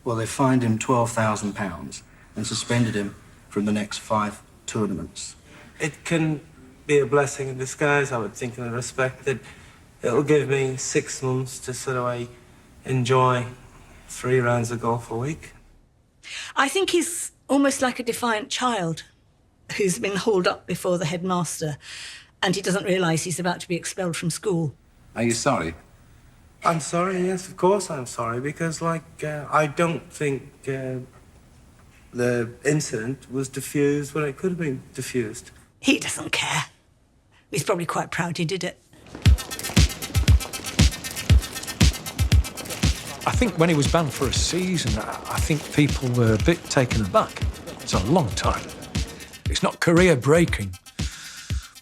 Well, they fined him £12,000 and suspended him from the next 5 tournaments.
It can be a blessing in disguise, I would think, in the respect that it'll give me 6 months to sort of enjoy 3 rounds of golf a week.
I think he's almost like a defiant child who's been hauled up before the headmaster
and he doesn't realise he's about to be expelled from school.
Are you sorry?
I'm sorry, yes, of course I'm sorry, because, I don't think the incident was diffused when it could have been diffused.
He doesn't care. He's probably quite proud he did it.
I think when he was banned for a season, I think people were a bit taken aback. It's a long time. It's not career-breaking,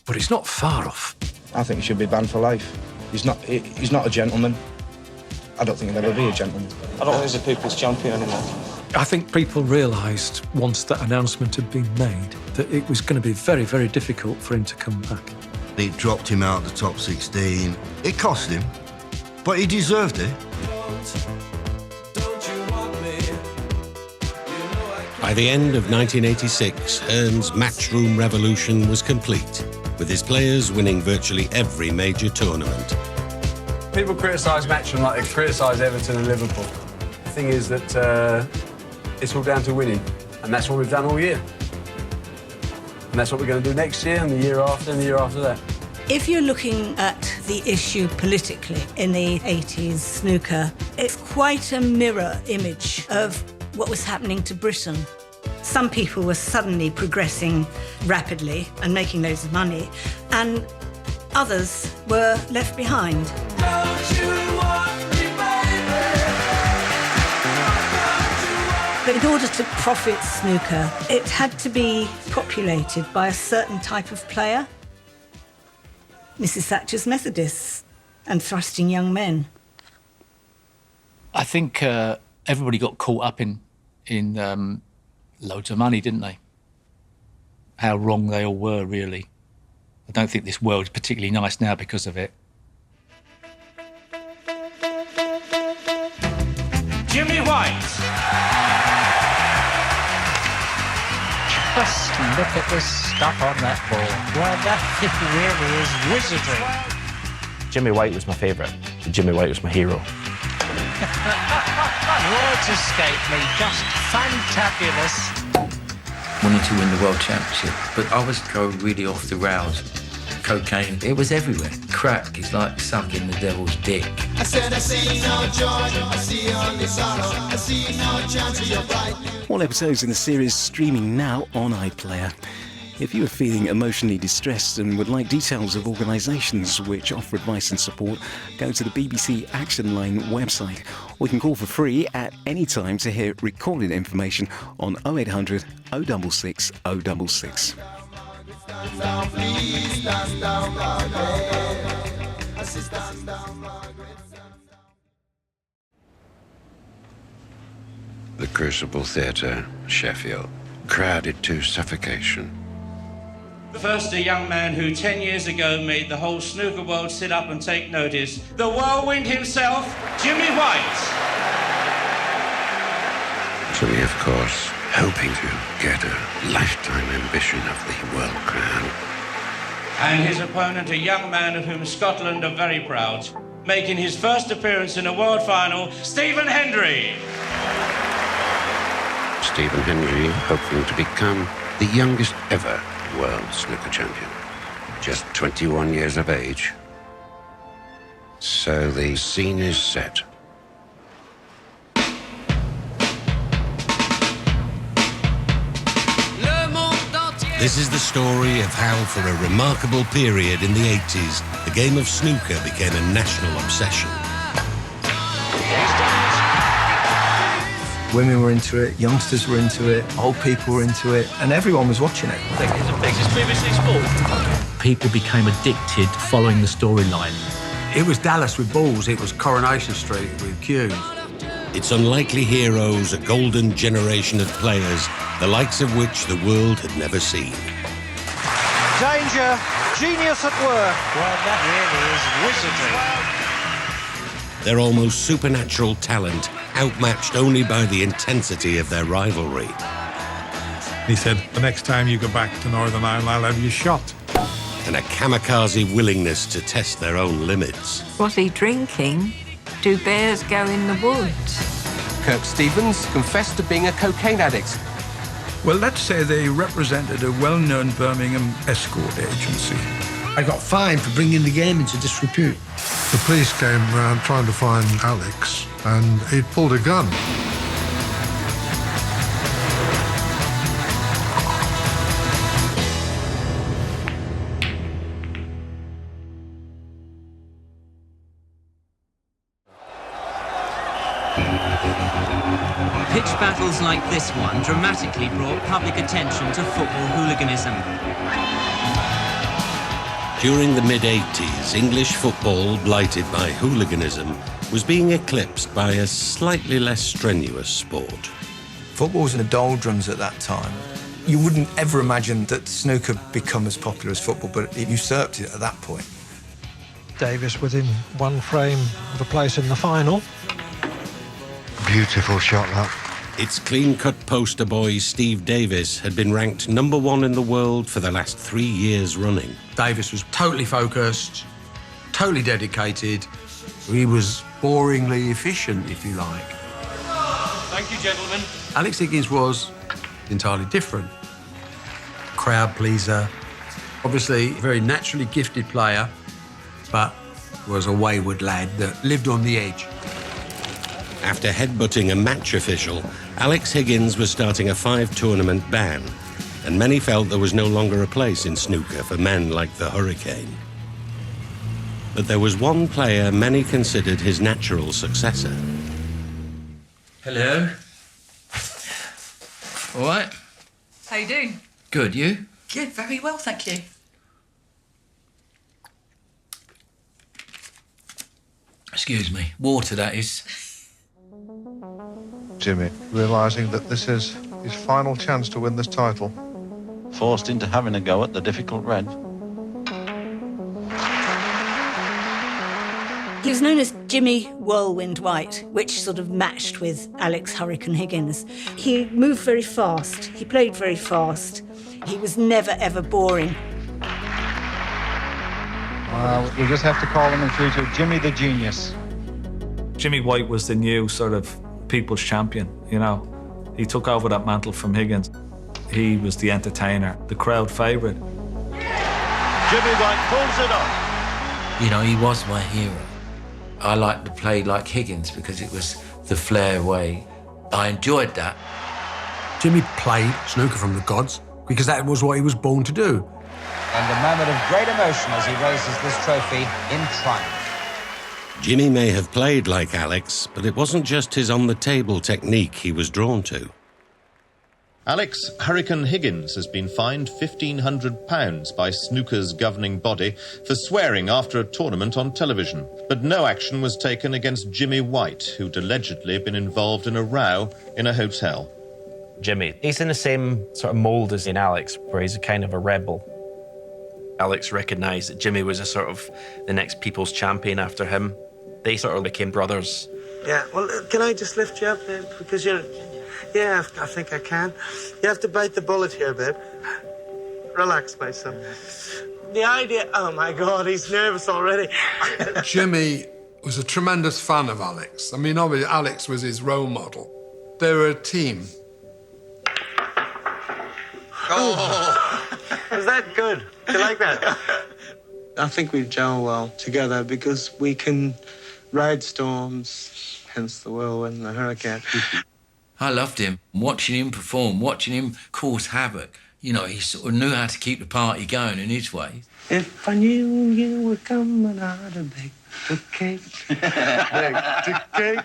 but it's not far off.
I think he should be banned for life. He's not a gentleman. I don't think he'll ever be a gentleman. I don't think he's a people's champion anymore.
I think people realised, once that announcement had been made, that it was going to be very, very difficult for him to come back.
It dropped him out the top 16. It cost him, but he deserved it.
By the end of 1986, Hearn's matchroom revolution was complete, with his players winning virtually every major tournament.
People criticise Matchroom like they criticise Everton and Liverpool. The thing is that it's all down to winning, and that's what we've done all year. And that's what we're going to do next year, and the year after, and the year after that.
If you're looking at the issue politically in the 80s snooker, it's quite a mirror image of what was happening to Britain. Some people were suddenly progressing rapidly and making loads of money, and others were left behind. But in order to profit snooker, it had to be populated by a certain type of player. Mrs. Thatcher's Methodists and thrusting young men.
I think everybody got caught up in loads of money, didn't they? How wrong they all were, really. I don't think this world's particularly nice now because of it.
Jimmy White.
Just look at the stuff on that ball. Well, that really is wizardry.
Jimmy White was my favourite. Jimmy White was my hero.
Words escape me. Just fantabulous.
Wanted to win the World Championship, but I was go really off the rails. Cocaine, it was everywhere. Crack is like sucking the devil's dick.
I said I see no joy, I see only sorrow, I see no chance of your bright.
All episodes in the series streaming now on iPlayer. If you are feeling emotionally distressed and would like details of organisations which offer advice and support, go to the BBC Action Line website, or you can call for free at any time to hear recorded information on 0800 066 066.
The Crucible Theatre, Sheffield, crowded to suffocation.
First, a young man who 10 years ago made the whole snooker world sit up and take notice. The whirlwind himself, Jimmy White.
Jimmy, of course, hoping to get a lifetime ambition of the World Crown.
And his opponent, a young man of whom Scotland are very proud, making his first appearance in a world final, Stephen Hendry.
Stephen Hendry hoping to become the youngest ever world snooker champion. Just 21 years of age. So the scene is set.
This is the story of how, for a remarkable period in the 80s, the game of snooker became a national obsession.
Women were into it, youngsters were into it, old people were into it, and everyone was watching it.
Is this BBC Sport?
People became addicted following the storyline.
It was Dallas with balls, it was Coronation Street with cues.
Its unlikely heroes, a golden generation of players, the likes of which the world had never seen.
Danger, genius at work.
Well, that really is wizardry.
Their almost supernatural talent, outmatched only by the intensity of their rivalry.
He said, the next time you go back to Northern Ireland, I'll have you shot.
And a kamikaze willingness to test their own limits.
Was he drinking? Do bears go in the woods?
Kirk Stevens confessed to being a cocaine addict.
Well, let's say they represented a well-known Birmingham escort agency.
I got fined for bringing the game into disrepute.
The police came round trying to find Alex, and he'd pulled a gun.
Pitch battles like this one dramatically brought public attention to football hooliganism.
During the mid-80s, English football, blighted by hooliganism, was being eclipsed by a slightly less strenuous sport.
Football was in the doldrums at that time. You wouldn't ever imagine that snooker become as popular as football, but it usurped it at that point.
Davis within one frame of a place in the final.
Beautiful shot, that.
Its clean-cut poster boy, Steve Davis, had been ranked #1 in the world for the last 3 years running.
Davis was totally focused, totally dedicated. He was boringly efficient, if you like.
Thank you, gentlemen.
Alex Higgins was entirely different. Crowd pleaser, obviously a very naturally gifted player, but was a wayward lad that lived on the edge.
After headbutting a match official, Alex Higgins was starting a 5-tournament ban, and many felt there was no longer a place in snooker for men like the Hurricane. But there was one player many considered his natural successor.
Hello. All right?
How you doing?
Good, you?
Yeah, very well, thank you.
Excuse me. Water, that is.
Jimmy, realising that this is his final chance to win this title.
Forced into having a go at the difficult red.
He was known as Jimmy Whirlwind White, which sort of matched with Alex Hurricane Higgins. He moved very fast. He played very fast. He was never, ever boring.
We'll just have to call him in future Jimmy the Genius.
Jimmy White was the new sort of people's champion, you know. He took over that mantle from Higgins. He was the entertainer, the crowd favourite.
Jimmy White pulls it off.
You know, he was my hero. I liked to play like Higgins because it was the flair way. I enjoyed that.
Jimmy played snooker from the gods because that was what he was born to do.
And a moment of great emotion as he raises this trophy in triumph.
Jimmy may have played like Alex, but it wasn't just his on-the-table technique he was drawn to.
Alex Hurricane Higgins has been fined £1,500 by snooker's governing body for swearing after a tournament on television. But no action was taken against Jimmy White, who'd allegedly been involved in a row in a hotel.
Jimmy, he's in the same sort of mould as in Alex, where he's a kind of a rebel. Alex recognised that Jimmy was a sort of the next people's champion after him. They sort of became brothers.
Yeah, well, can I just lift you up, babe? Because you're... Yeah, I think I can. You have to bite the bullet here, babe. Relax, my son. The idea... Oh, my God, he's nervous already.
Jimmy was a tremendous fan of Alex. I mean, obviously, Alex was his role model. They were a team.
Oh! Was that good? You like that? I think we gel well together because we can ride storms, hence the whirlwind and the hurricane.
I loved him. Watching him perform, watching him cause havoc. You know, he sort of knew how to keep the party going in his way.
If I knew you were coming out of bake the cake, bake the cake,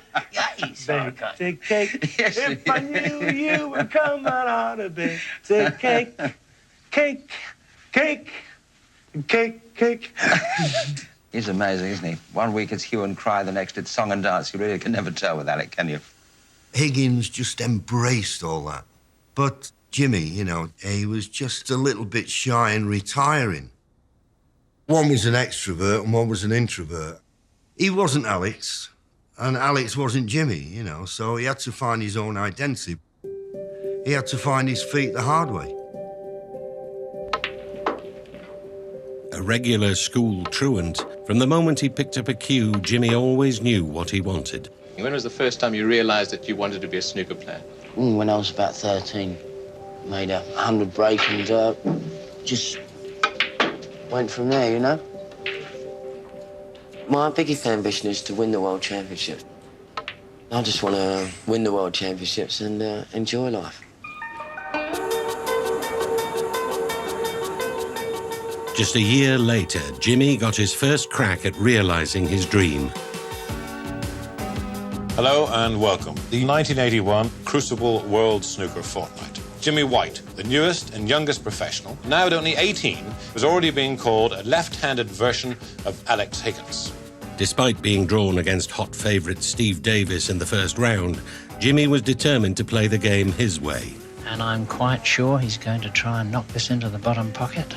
bake the cake. If I knew you were coming out of bake the cake, cake, cake, cake, cake.
He's amazing, isn't he? One week it's hue and cry, the next it's song and dance. You really can never tell with Alec, can you?
Higgins just embraced all that. But Jimmy, you know, he was just a little bit shy and retiring. One was an extrovert and one was an introvert. He wasn't Alex, and Alex wasn't Jimmy, you know, so he had to find his own identity. He had to find his feet the hard way.
A regular school truant, from the moment he picked up a cue, Jimmy always knew what he wanted.
When was the first time you realised that you wanted to be a snooker player?
When I was about 13. Made a 100 break and just
went from there, you know? My biggest ambition is to win the World Championship. I just want to win the World Championships and enjoy life.
Just a year later, Jimmy got his first crack at realising his dream.
Hello and welcome. The 1981 Crucible World Snooker Fortnight. Jimmy White, the newest and youngest professional, now at only 18, was already being called a left-handed version of Alex Higgins.
Despite being drawn against hot favourite Steve Davis in the first round, Jimmy was determined to play the game his way.
And I'm quite sure he's going to try and knock this into the bottom pocket.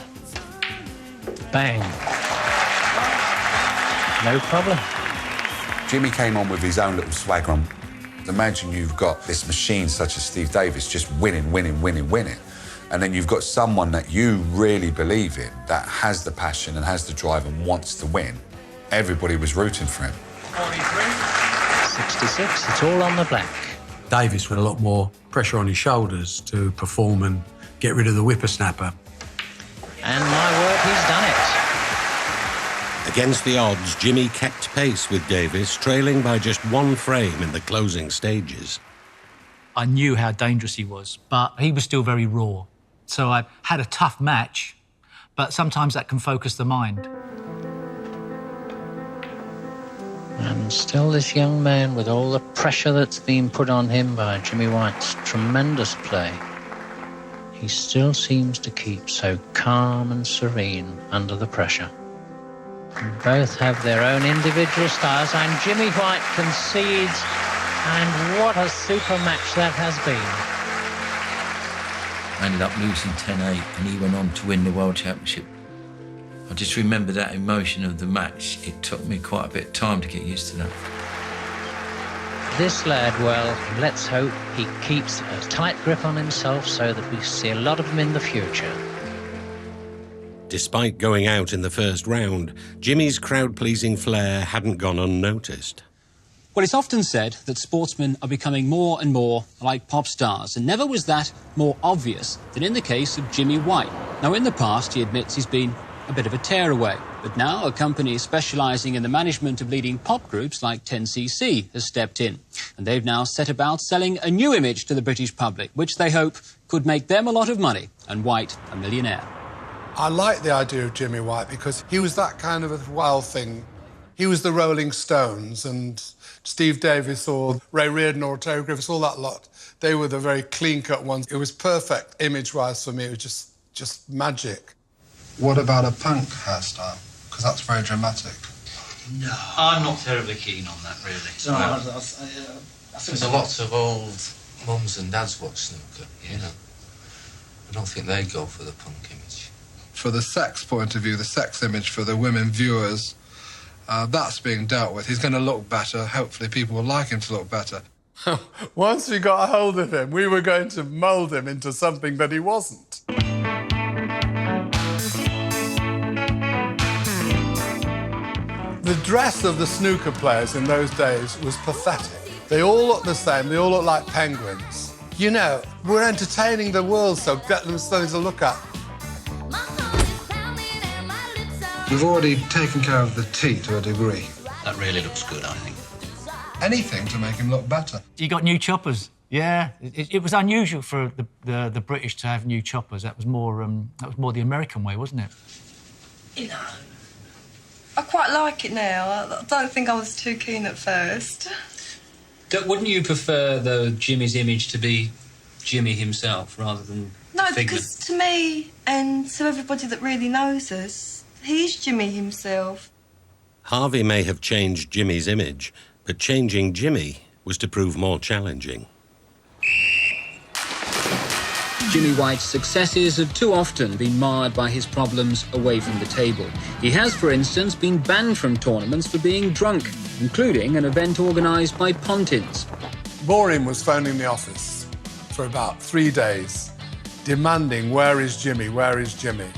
Bang. No problem.
Jimmy came on with his own little swagger on. Imagine you've got this machine such as Steve Davis just winning. And then you've got someone that you really believe in, that has the passion and has the drive and wants to win. Everybody was rooting for him.
66, it's all on the black.
Davis with a lot more pressure on his shoulders to perform and get rid of the whippersnapper.
And my word, he's done it.
Against the odds, Jimmy kept pace with Davis, trailing by just one frame in the closing stages.
I knew how dangerous he was, but he was still very raw. So I had a tough match, but sometimes that can focus the mind.
And still this young man, with all the pressure that's been put on him by Jimmy White's tremendous play, he still seems to keep so calm and serene under the pressure. Both have their own individual styles, and Jimmy White concedes, and what a super match that has been.
I ended up losing 10-8, and he went on to win the World Championship. I just remember that emotion of the match. It took me quite a bit of time to get used to that.
This lad, well, let's hope he keeps a tight grip on himself so that we see a lot of him in the future.
Despite going out in the first round, Jimmy's crowd-pleasing flair hadn't gone unnoticed.
Well, it's often said that sportsmen are becoming more and more like pop stars, and never was that more obvious than in the case of Jimmy White. Now, in the past, he admits he's been a bit of a tearaway, but now a company specialising in the management of leading pop groups like 10cc has stepped in, and they've now set about selling a new image to the British public, which they hope could make them a lot of money and White a millionaire.
I like the idea of Jimmy White because he was that kind of a wild thing. He was the Rolling Stones, and Steve Davis or Ray Reardon or Terry Griffiths, all that lot. They were the very clean-cut ones. It was perfect image-wise for me. It was just magic.
What about a punk hairstyle? Because that's very dramatic.
No, I'm not terribly keen on that, really. No,
There's a lot of old mums and dads watch snooker, you know. I don't think they go for the punk image.
For the sex point of view, the sex image for the women viewers, that's being dealt with. He's going to look better. Hopefully people will like him to look better.
Once we got a hold of him, we were going to mould him into something that he wasn't. The dress of the snooker players in those days was pathetic. They all looked the same. They all looked like penguins. You know, we're entertaining the world, so get them something to look at.
We've already taken care of the tea to a degree.
That really looks good, I think.
Anything to make him look better.
You got new choppers. Yeah, it was unusual for the British to have new choppers. That was more the American way, wasn't it?
You know, I quite like it now. I don't think I was too keen at first.
Wouldn't you prefer, though, Jimmy's image to be Jimmy himself rather than
No,
Figment?
because to me and to everybody that really knows us, he's Jimmy himself.
Harvey may have changed Jimmy's image, but changing Jimmy was to prove more challenging.
Jimmy White's successes have too often been marred by his problems away from the table. He has, for instance, been banned from tournaments for being drunk, including an event organised by Pontins.
Maureen was phoning the office for about 3 days, demanding, where is Jimmy, where is Jimmy?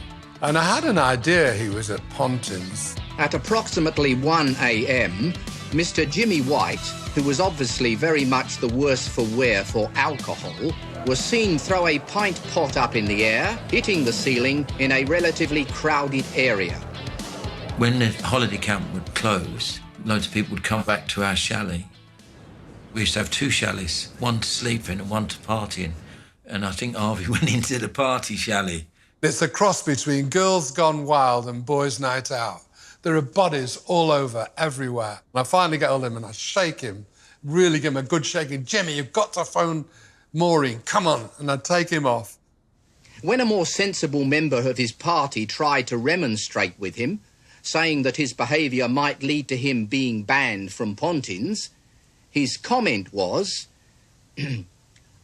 And I had an idea he was at Pontins.
At approximately 1 a.m, Mr. Jimmy White, who was obviously very much the worse for wear for alcohol, was seen throw a pint pot up in the air, hitting the ceiling in a relatively crowded area.
When the holiday camp would close, loads of people would come back to our chalet. We used to have 2 chalets, one to sleep in and one to party in. And I think Harvey went into the party chalet.
It's a cross between Girls Gone Wild and Boys Night Out. There are bodies all over, everywhere. And I finally get hold of him and I shake him, really give him a good shaking. Jimmy, you've got to phone Maureen, come on. And I take him off.
When a more sensible member of his party tried to remonstrate with him, saying that his behaviour might lead to him being banned from Pontins, his comment was,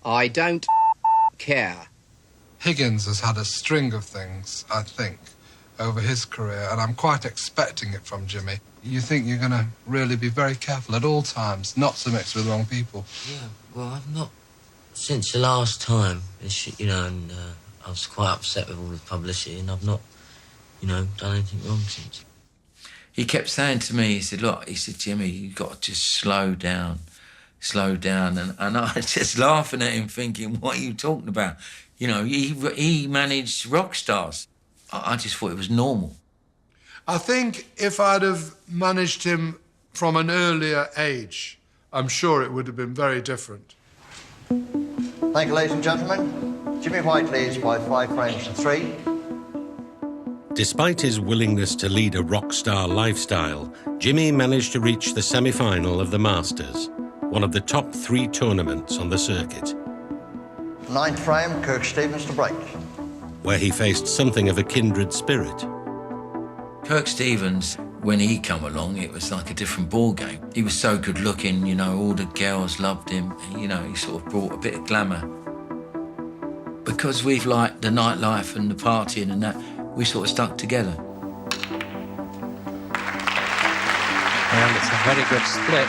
I don't care.
Higgins has had a string of things, I think, over his career, and I'm quite expecting it from Jimmy. You think you're going to really be very careful at all times, not to mix with the wrong people.
Yeah, well, I've not, since the last time, you know, and I was quite upset with all the publicity, and I've not, you know, done anything wrong since.
He kept saying to me, he said, look, he said, Jimmy, you've got to just slow down. And I was just laughing at him thinking, what are you talking about? You know, he managed rock stars. I just thought it was normal.
I think if I'd have managed him from an earlier age, I'm sure it would have been very different.
Thank you, ladies and gentlemen. Jimmy White leads by 5 frames to 3.
Despite his willingness to lead a rock star lifestyle, Jimmy managed to reach the semi-final of the Masters, one of the top 3 tournaments on the circuit.
9th frame, Kirk Stevens to break.
Where he faced something of a kindred spirit.
Kirk Stevens, when he come along, it was like a different ball game. He was so good looking, you know, all the girls loved him. You know, he sort of brought a bit of glamour. Because we've liked the nightlife and the partying and that, we sort of stuck together.
Well, it's a very good split.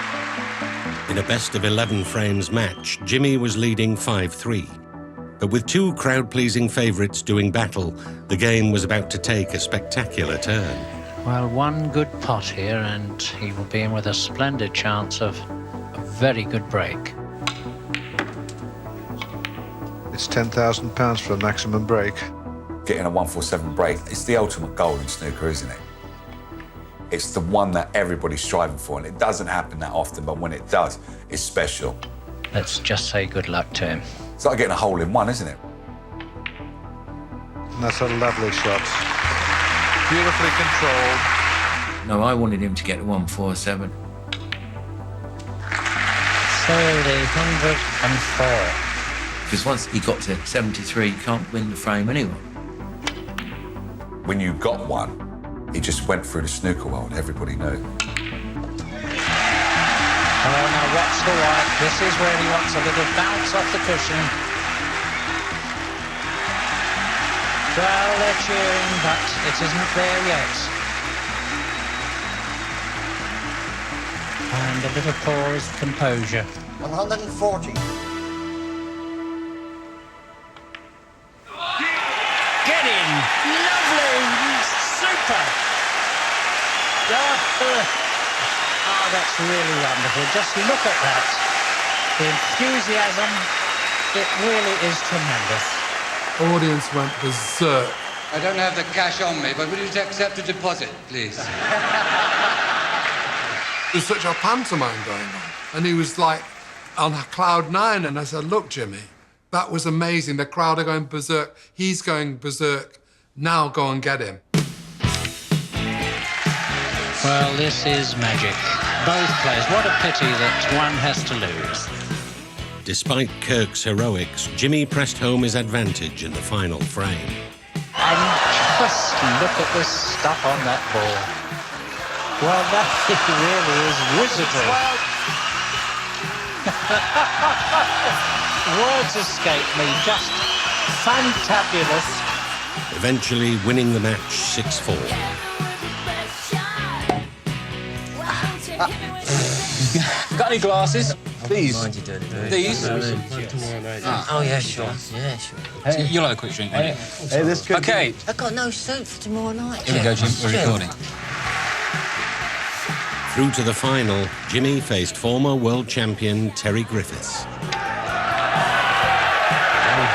In a best-of-11 frames match, Jimmy was leading 5-3. But with 2 crowd-pleasing favourites doing battle, the game was about to take a spectacular turn.
Well, one good pot here, and he will be in with a splendid chance of a very good break.
It's £10,000 for a maximum break.
Getting a 147 break, it's the ultimate goal in snooker, isn't it? It's the one that everybody's striving for, and it doesn't happen that often, but when it does, it's special.
Let's just say good luck to him.
It's like getting a hole in one, isn't it?
And that's a lovely shot. Beautifully controlled.
No, I wanted him to get to 147.
So the 104.
Because once he got to 73, you can't win the frame anyway.
When you got one, he just went through the snooker world, everybody knew.
Oh, now watch the white. This is where he wants a little bounce off the cushion. Well, they're cheering, but it isn't there yet. And a little pause, composure.
140.
Get in! Lovely! Super! Oh, that's really wonderful. Just look at that. The enthusiasm, it really is tremendous.
Audience went berserk.
I don't have the cash on me, but would you accept a deposit, please?
There's such a pantomime going on. And he was like on cloud 9, and I said, look, Jimmy, that was amazing. The crowd are going berserk. He's going berserk. Now go and get him.
Well, this is magic. Both players. What a pity that one has to lose.
Despite Kirk's heroics, Jimmy pressed home his advantage in the final frame.
And just look at the stuff on that ball. Well, that really is wizardry. Words escape me. Just fantabulous.
Eventually winning the match 6-4.
Got any glasses? These.
These? Oh, yeah, sure. Yeah, sure.
Hey. You'll have a quick drink, won't you?
Hey, this could
Okay.
I've got no suit for tomorrow night.
Here we go, Jim. We're recording.
Through to the final, Jimmy faced former world champion Terry Griffiths.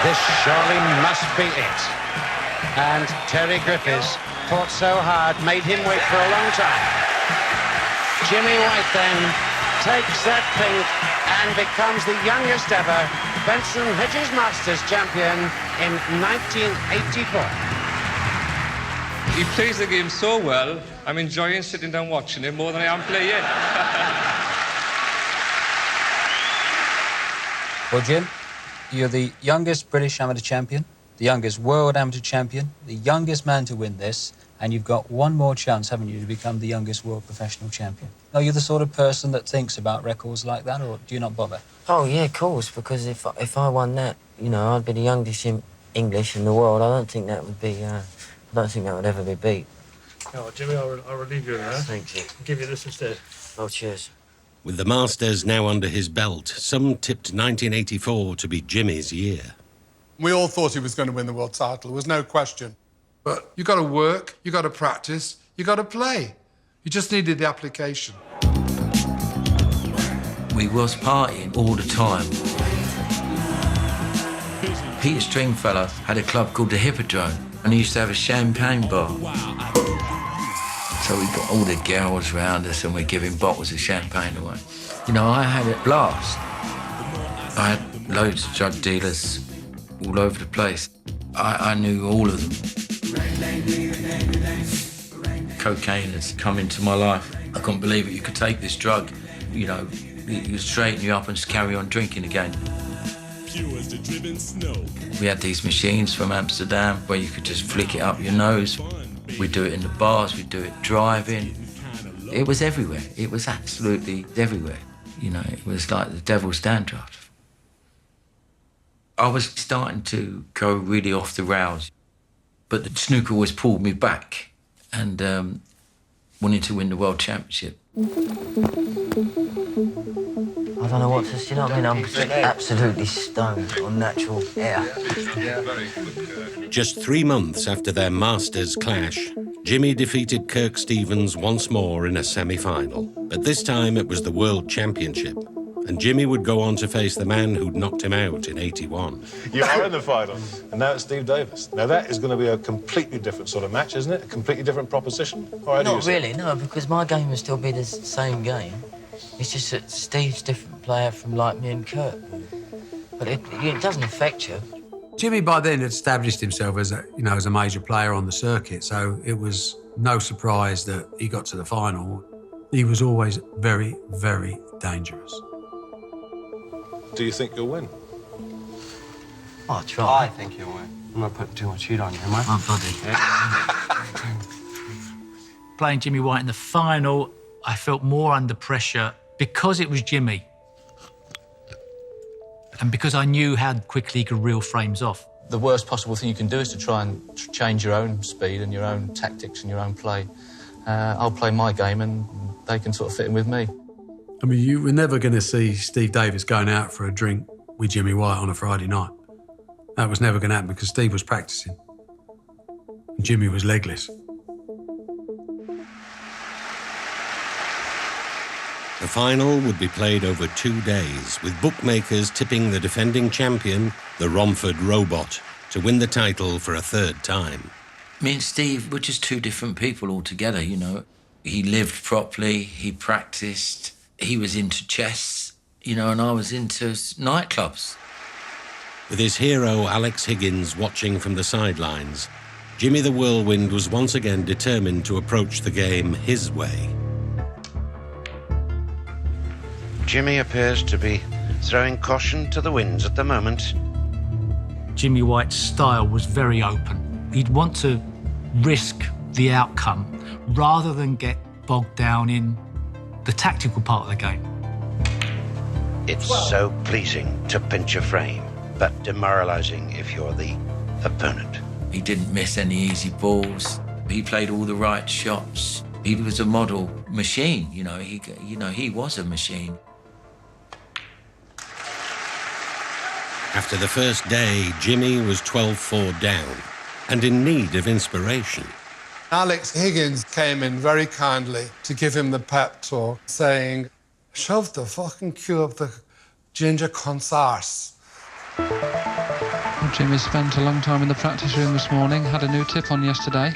This surely must be it. And Terry Griffiths fought so hard, made him wait for a long time. Jimmy White then takes that pink and becomes the youngest ever Benson Hedges Masters champion in 1984.
He plays the game so well, I'm enjoying sitting down watching him more than I am playing.
Well, Jim, you're the youngest British amateur champion, the youngest world amateur champion, the youngest man to win this, and you've got one more chance, haven't you, to become the youngest world professional champion. Are you the sort of person that thinks about records like that, or do you not bother?
Oh, yeah, of course, because if I won that, you know, I'd be the youngest in English in the world. I don't think that would be, I don't think that would ever be beat.
Oh, Jimmy, I'll relieve you there.
Thank you.
I'll give you this instead.
Oh, cheers.
With the Masters now under his belt, some tipped 1984 to be Jimmy's year.
We all thought he was going to win the world title. There was no question. But you got to work, you got to practice, you got to play. You just needed the application.
We was partying all the time. Peter Stringfellow had a club called the Hippodrome, and he used to have a champagne bar. So we got all the girls round us and we're giving bottles of champagne away. You know, I had a blast. I had loads of drug dealers all over the place. I knew all of them. Cocaine has come into my life. I couldn't believe it. You could take this drug, you know, you straighten you up and just carry on drinking again. We had these machines from Amsterdam where you could just flick it up your nose. We'd do it in the bars, we'd do it driving. It was everywhere. It was absolutely everywhere. You know, it was like the devil's dandruff. I was starting to go really off the rails, but the snooker always pulled me back and wanted to win the World Championship.
I don't know what to say, you know what I mean? I'm absolutely stoned on natural air.
Just 3 months after their Masters clash, Jimmy defeated Kirk Stevens once more in a semi-final. But this time it was the World Championship, and Jimmy would go on to face the man who'd knocked him out in '81.
You are in the final, and now it's Steve Davis. Now that is going to be a completely different sort of match, isn't it? A completely different proposition?
Not really, no, because my game will still be the same game. It's just that Steve's a different player from like me and Kirk. But it doesn't affect you.
Jimmy by then had established himself as a major player on the circuit, so it was no surprise that he got to the final. He was always very, very dangerous.
Do you think you'll win?
I'll try.
I think you'll win. I'm not putting too much heat on you, am I?
Oh, buddy.
Playing Jimmy White in the final, I felt more under pressure because it was Jimmy. And because I knew how quickly he could reel frames off.
The worst possible thing you can do is to try and change your own speed and your own tactics and your own play. I'll play my game and they can sort of fit in with me.
I mean, you were never going to see Steve Davis going out for a drink with Jimmy White on a Friday night. That was never going to happen because Steve was practising. And Jimmy was legless.
The final would be played over 2 days, with bookmakers tipping the defending champion, the Romford Robot, to win the title for a 3rd time.
Me and Steve were just two different people altogether, you know. He lived properly, he practised, he was into chess, you know, and I was into nightclubs.
With his hero Alex Higgins watching from the sidelines, Jimmy the Whirlwind was once again determined to approach the game his way.
Jimmy appears to be throwing caution to the winds at the moment.
Jimmy White's style was very open. He'd want to risk the outcome rather than get bogged down in the tactical part of the game.
It's so pleasing to pinch a frame, but demoralising if you're the opponent.
He didn't miss any easy balls. He played all the right shots. He was a model machine, you know. He was a machine.
After the first day, Jimmy was 12-4 down and in need of inspiration.
Alex Higgins came in very kindly to give him the pep talk, saying, "Shove the fucking cue up the ginger consarse."
Jimmy spent a long time in the practice room this morning, had a new tip on yesterday.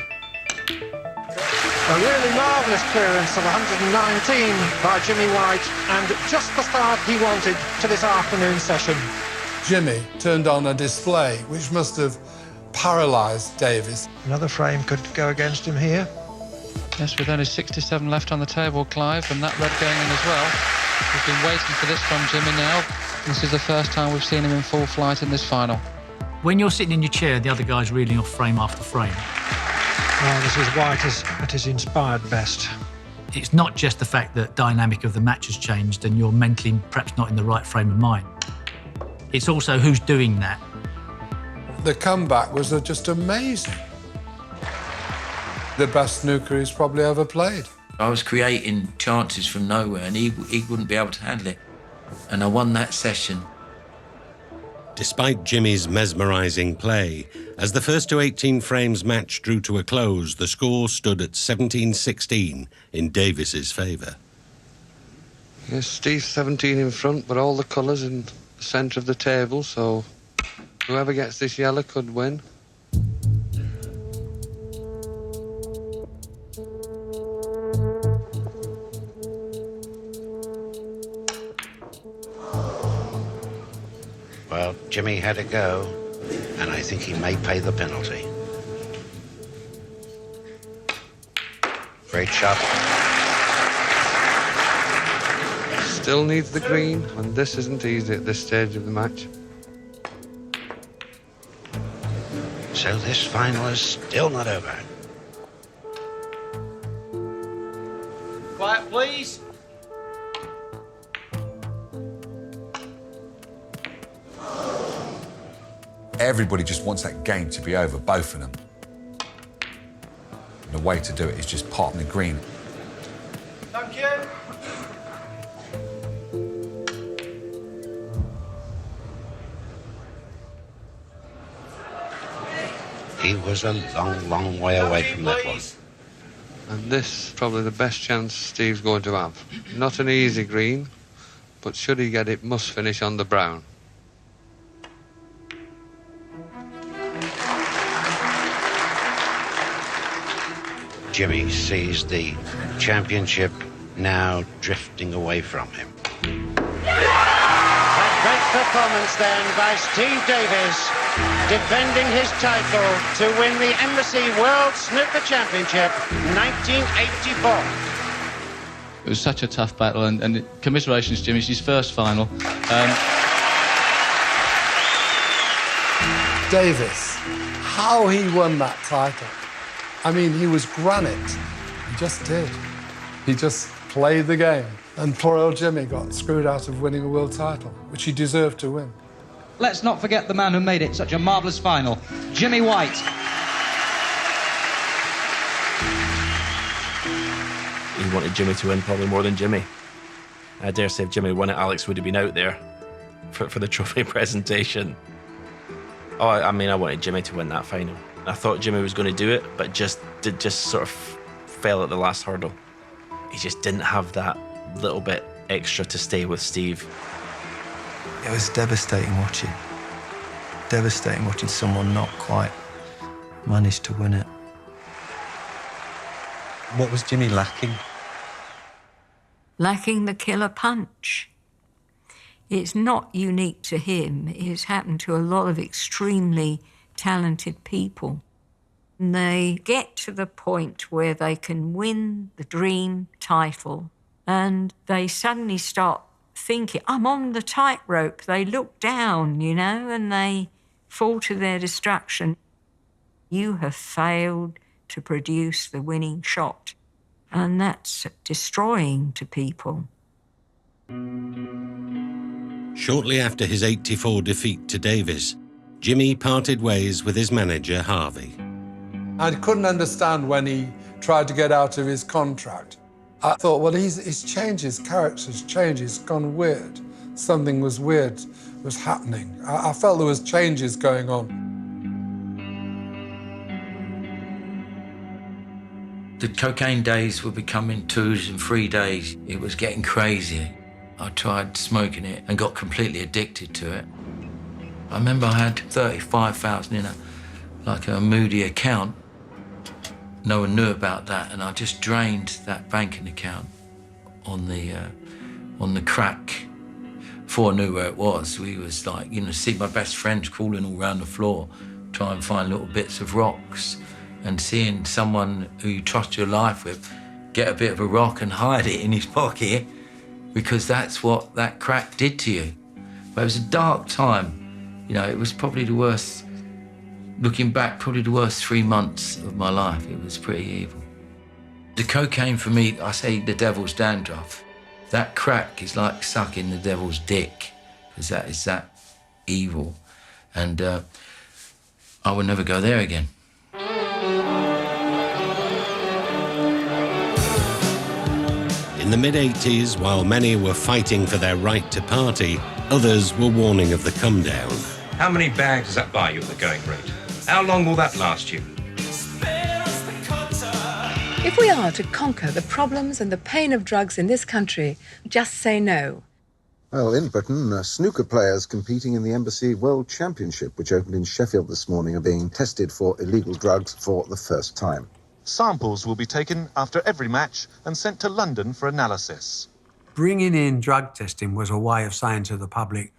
A really marvellous clearance of 119 by Jimmy White, and just the start he wanted to this afternoon session.
Jimmy turned on a display which must have paralysed Davis.
Another frame could go against him here.
Yes, with only 67 left on the table, Clive, and that red going in as well. We've been waiting for this from Jimmy now. This is the first time we've seen him in full flight in this final.
When you're sitting in your chair, the other guy's reeling off frame after frame.
Oh, this is White at his inspired best.
It's not just the fact that dynamic of the match has changed and you're mentally perhaps not in the right frame of mind. It's also who's doing that.
The comeback was just amazing. The best snooker he's probably ever played.
I was creating chances from nowhere and he wouldn't be able to handle it. And I won that session.
Despite Jimmy's mesmerising play, as the first to 18 frames match drew to a close, the score stood at 17-16 in Davis's favour.
Yes, Steve's 17 in front, but all the colours in the centre of the table, so whoever gets this yellow could win.
Well, Jimmy had a go, and I think he may pay the penalty. Great shot.
Still needs the green, and this isn't easy at this stage of the match.
So this final is still not over.
Quiet, please.
Everybody just wants that game to be over, both of them. And the way to do it is just pot on the green.
Thank you.
He was a long, long way away from that one.
And this is probably the best chance Steve's going to have. Not an easy green, but should he get it, must finish on the brown.
Jimmy sees the championship now drifting away from him. A great performance then by Steve Davis, defending his title to win the Embassy World Snooker Championship 1984.
It was such a tough battle, and commiserations, Jimmy. It's his first final.
Davis, how he won that title. I mean, he was granite. He just did. He just played the game. And poor old Jimmy got screwed out of winning a world title, which he deserved to win.
Let's not forget the man who made it such a marvellous final, Jimmy White.
He wanted Jimmy to win probably more than Jimmy. I dare say if Jimmy won it, Alex would have been out there for the trophy presentation. Oh, I mean, I wanted Jimmy to win that final. I thought Jimmy was going to do it, but just sort of fell at the last hurdle. He just didn't have that little bit extra to stay with Steve.
It was devastating watching. Devastating watching someone not quite manage to win it.
What was Jimmy lacking?
Lacking the killer punch. It's not unique to him. It's happened to a lot of extremely talented people. And they get to the point where they can win the dream title and they suddenly start thinking, I'm on the tightrope. They look down, you know, and they fall to their destruction. You have failed to produce the winning shot. And that's destroying to people.
Shortly after his 84 defeat to Davis, Jimmy parted ways with his manager, Harvey.
I couldn't understand when he tried to get out of his contract. I thought, well, he's changed, his character's changed, he's gone weird. Something was weird was happening. I felt there was changes going on.
The cocaine days were becoming 2s and 3 days. It was getting crazy. I tried smoking it and got completely addicted to it. I remember I had 35,000 in a Moody account. No one knew about that, and I just drained that banking account on the crack. Before I knew where it was, we was like, see my best friends crawling all around the floor, try and find little bits of rocks, and seeing someone who you trust your life with get a bit of a rock and hide it in his pocket, because that's what that crack did to you. But it was a dark time. It was probably the worst, looking back, probably the worst 3 months of my life. It was pretty evil. The cocaine for me, I say the devil's dandruff. That crack is like sucking the devil's dick, because that is that evil. And I would never go there again.
In the mid-80s, while many were fighting for their right to party, others were warning of the come-down.
How many bags does that buy you at the going rate? How long will that last you?
If we are to conquer the problems and the pain of drugs in this country, just say no.
Well, in Britain, snooker players competing in the Embassy World Championship, which opened in Sheffield this morning, are being tested for illegal drugs for the first time.
Samples will be taken after every match and sent to London for analysis.
Bringing in drug testing was a way of saying to the public,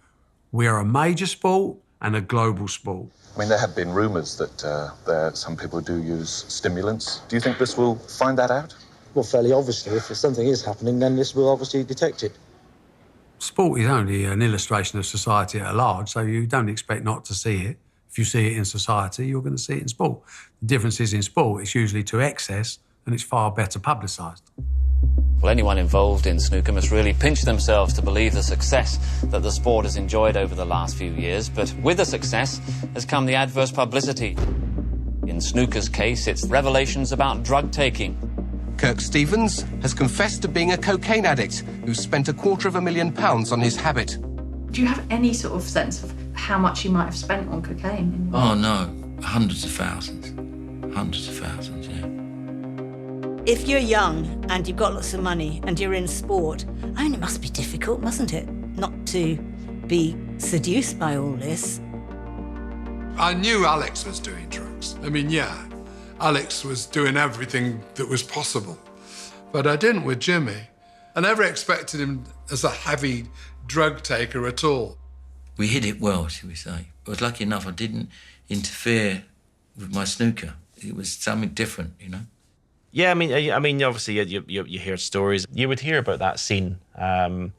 we're a major sport and a global sport.
I mean, there have been rumours that some people do use stimulants. Do you think this will find that out?
Well, fairly obviously. If something is happening, then this will obviously detect it.
Sport is only an illustration of society at large, so you don't expect not to see it. If you see it in society, you're going to see it in sport. The difference is in sport, it's usually to excess and it's far better publicised.
Well, anyone involved in snooker must really pinch themselves to believe the success that the sport has enjoyed over the last few years. But with the success has come the adverse publicity. In snooker's case, it's revelations about drug taking.
Kirk Stevens has confessed to being a cocaine addict who spent £250,000 on his habit.
Do you have any sort of sense of how much you might have spent on cocaine?
Oh, no. Hundreds of thousands. Hundreds of thousands, yeah.
If you're young and you've got lots of money and you're in sport, I mean, it must be difficult, mustn't it, not to be seduced by all this?
I knew Alex was doing drugs. I mean, yeah, Alex was doing everything that was possible. But I didn't with Jimmy. I never expected him as a heavy drug taker at all.
We hid it well, shall we say. I was lucky enough I didn't interfere with my snooker. It was something different,
Yeah, I mean, obviously you hear stories. You would hear about that scene, but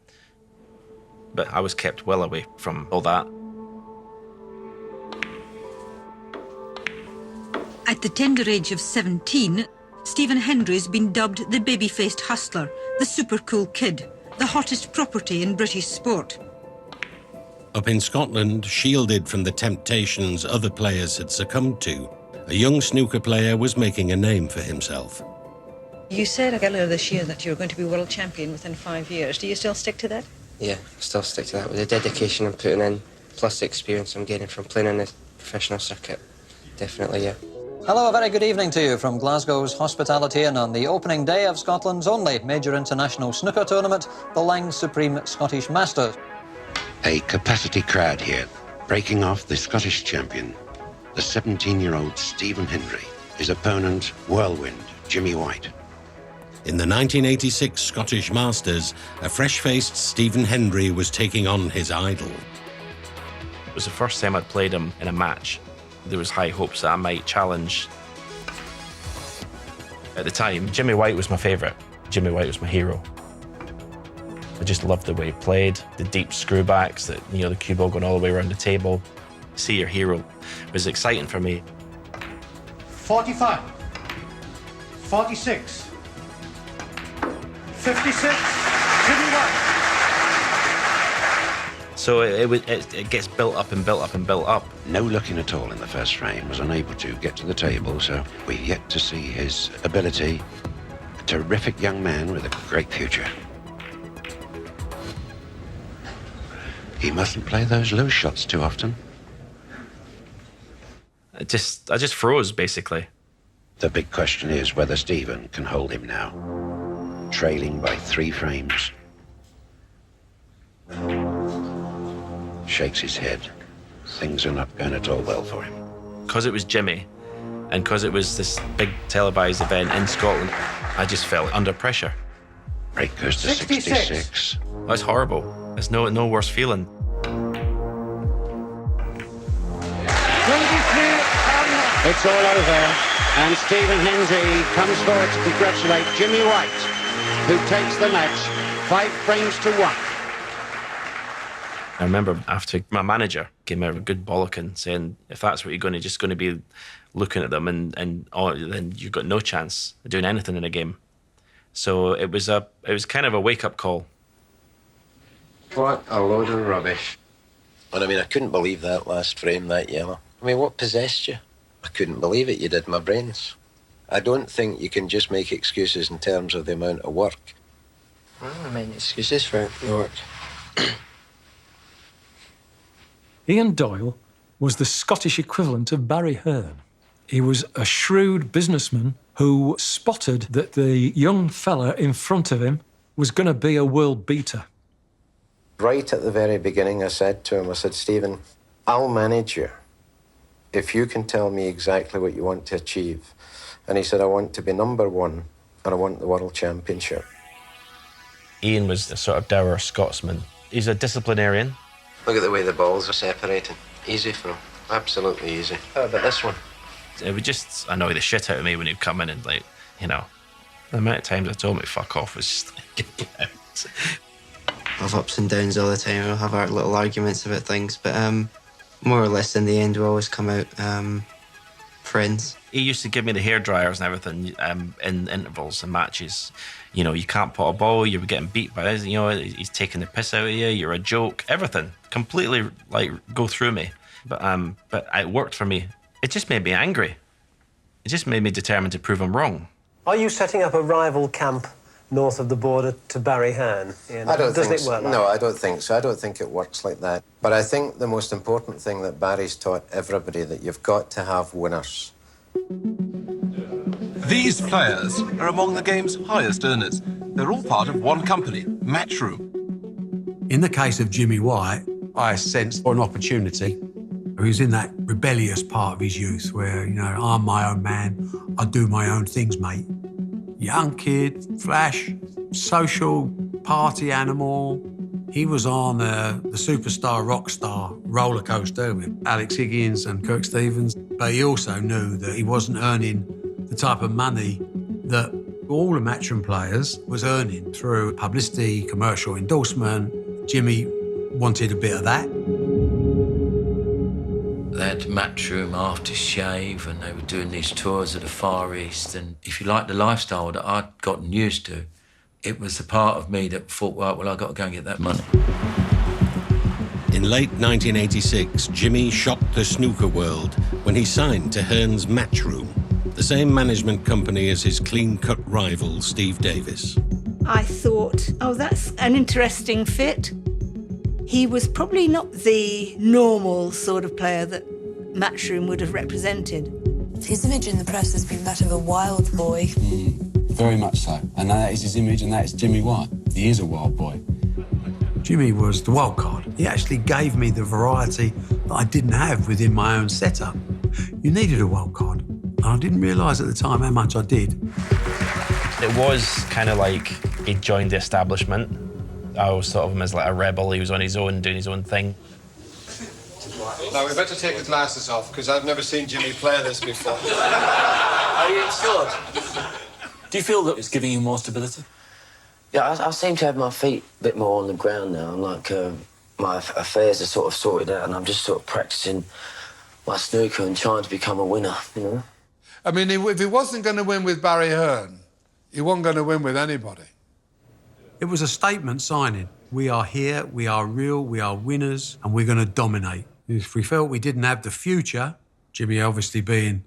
I was kept well away from all that.
At the tender age of 17, Stephen Hendry's been dubbed the baby-faced hustler, the super cool kid, the hottest property in British sport.
Up in Scotland, shielded from the temptations other players had succumbed to, a young snooker player was making a name for himself.
You said earlier this year that you were going to be world champion within 5 years. Do you still stick to that?
Yeah, I still stick to that. With the dedication I'm putting in, plus the experience I'm gaining from playing in the professional circuit. Definitely, yeah.
Hello, a very good evening to you from Glasgow's Hospitality Inn on the opening day of Scotland's only major international snooker tournament, the Lang Supreme Scottish Masters.
A capacity crowd here, breaking off the Scottish champion, the 17-year-old Stephen Hendry, his opponent, whirlwind Jimmy White.
In the 1986 Scottish Masters, a fresh-faced Stephen Hendry was taking on his idol.
It was the first time I'd played him in a match. There was high hopes that I might challenge. At the time, Jimmy White was my favourite. Jimmy White was my hero. I just loved the way he played, the deep screwbacks, the cue ball going all the way around the table. See your hero was exciting for me.
45, 46, 56, Jimmy White.
So it gets built up and built up and built up.
No looking at all in the first frame, was unable to get to the table, so we've yet to see his ability. A terrific young man with a great future. He mustn't play those loose shots too often.
I just froze, basically.
The big question is whether Stephen can hold him now. Trailing by 3 frames. Shakes his head. things are not going at all well for him.
Because it was Jimmy, and because it was this big televised event in Scotland, I just felt under pressure.
Break goes to 66.
That's horrible. There's no worse feeling.
It's all over, and Stephen Hendry comes forward to congratulate Jimmy White, who takes the match 5 frames to 1.
I remember after my manager gave me a good bollocking saying, if that's what you're just going to be looking at them then you've got no chance of doing anything in a game. So it was kind of a wake-up call.
What a load of rubbish. And I mean, I couldn't believe that last frame, that yellow. I mean, what possessed you? I couldn't believe it. You did my brains. I don't think you can just make excuses in terms of the amount of work.
I made excuses for the work.
Ian Doyle was the Scottish equivalent of Barry Hearn. He was a shrewd businessman who spotted that the young fella in front of him was going to be a world beater.
Right at the very beginning, I said to him, I said, Stephen, I'll manage you if you can tell me exactly what you want to achieve. And he said, I want to be #1 and I want the World Championship.
Ian was a sort of dour Scotsman. He's a disciplinarian.
Look at the way the balls are separating. Easy for him. Absolutely easy. How about this one?
It would just annoy the shit out of me when he'd come in and, like, you know, the amount of times I told him to fuck off was just like, get out.
We'll have ups and downs all the time. We'll have our little arguments about things, but more or less in the end, we always come out friends.
He used to give me the hairdryers and everything in intervals and matches. You know, you can't put a ball, you're getting beat by his, you know, he's taking the piss out of you, you're a joke, everything. Completely, like, go through me. But it worked for me. It just made me angry. It just made me determined to prove him wrong.
Are you setting up a rival camp north of the border to Barry Hearn?
I don't
Doesn't
think
it work
so.
like
No,
that?
I don't think so. I don't think it works like that. But I think the most important thing that Barry's taught everybody, that you've got to have winners.
These players are among the game's highest earners. They're all part of one company, Matchroom.
In the case of Jimmy White, I sensed an opportunity. He was in that rebellious part of his youth where, you know, I'm my own man, I do my own things, mate. Young kid, flash, social, party animal. He was on the superstar, rock star roller coaster with Alex Higgins and Kirk Stevens, but he also knew that he wasn't earning the type of money that all the Matchroom players was earning through publicity, commercial endorsement. Jimmy wanted a bit of that.
They had Matchroom aftershave, and they were doing these tours of the Far East. And if you like the lifestyle that I'd gotten used to, it was the part of me that thought, well, I've got to go and get that money.
In late 1986, Jimmy shocked the snooker world when he signed to Hearn's Matchroom, the same management company as his clean-cut rival, Steve Davis.
I thought, oh, that's an interesting fit. He was probably not the normal sort of player that Matchroom would have represented.
His image in the press has been that of a wild boy.
Very much so. And that is his image, and that is Jimmy White. He is a wild boy.
Jimmy was the wild card. He actually gave me the variety that I didn't have within my own setup. You needed a wild card, and I didn't realise at the time how much I did.
It was kind of like he joined the establishment. I always thought of him as like a rebel. He was on his own, doing his own thing.
Now, we better take the glasses off, because I've never seen Jimmy play this before.
Are you sure? Do you feel that it's giving you more stability?
Yeah, I seem to have my feet a bit more on the ground now. I'm like, my affairs are sort of sorted out, and I'm just sort of practising my snooker and trying to become a winner, you know?
I mean, if he wasn't going to win with Barry Hearn, he wasn't going to win with anybody.
It was a statement signing. We are here, we are real, we are winners, and we're going to dominate. If we felt we didn't have the future, Jimmy obviously being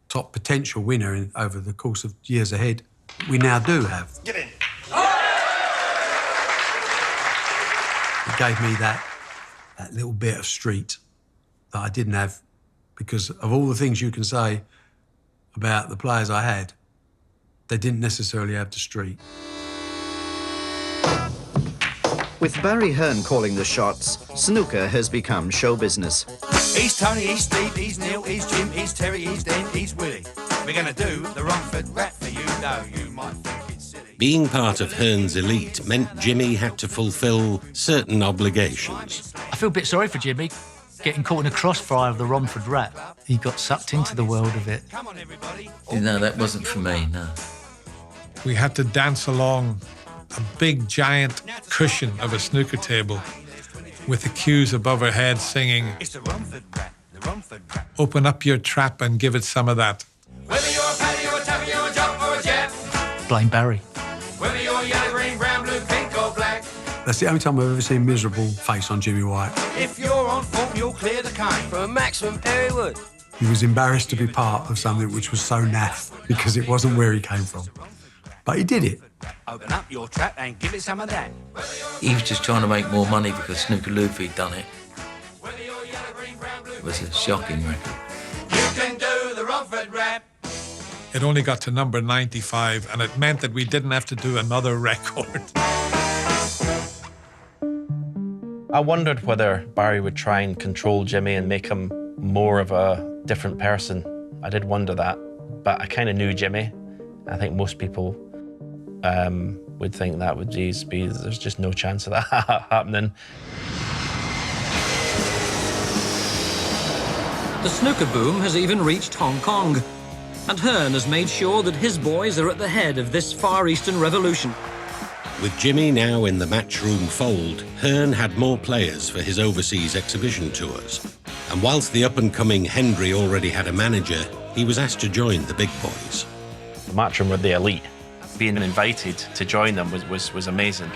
top potential winner over the course of years ahead, we now do have.
Get in.
It gave me that little bit of street that I didn't have, because of all the things you can say about the players I had, they didn't necessarily have the street.
With Barry Hearn calling the shots, snooker has become show business.
He's Tony, he's Steve, he's Neil, he's Jim, he's Terry, he's Dan, he's Willie. We're going to do the Romford rap for you, though you might think it's silly.
Being part of Hearn's elite meant Jimmy had to fulfil certain obligations.
I feel a bit sorry for Jimmy, getting caught in a crossfire of the Romford rap. He got sucked into the world of it.
No, that wasn't for me, no.
We had to dance along a big giant cushion of a snooker table with the cues above our head singing, "Open up your trap and give it some of that."
Whether you're a paddy or a tappy or a jump or a jet.
Blame Barry.
Whether you're yellow, green, brown, blue, pink or black.
That's the only time I've ever seen a miserable face on Jimmy White.
If you're on form, you'll clear the cane. For a maximum Perry Wood.
He was embarrassed to be part of something which was so naff because it wasn't where he came from. But he did it.
Open up your trap and give it some of that.
He was just trying to make more money because Snooker Luffy done it. It was a shocking record.
You can do the Romford rap.
It only got to number 95, and it meant that we didn't have to do another record.
I wondered whether Barry would try and control Jimmy and make him more of a different person. I did wonder that, but I kind of knew Jimmy. I think most people would think that would be, there's just no chance of that happening.
The snooker boom has even reached Hong Kong, and Hearn has made sure that his boys are at the head of this Far Eastern revolution.
With Jimmy now in the matchroom fold, Hearn had more players for his overseas exhibition tours. And whilst the up-and-coming Hendry already had a manager, he was asked to join the big boys.
The matchroom were the elite. Being invited to join them was amazing.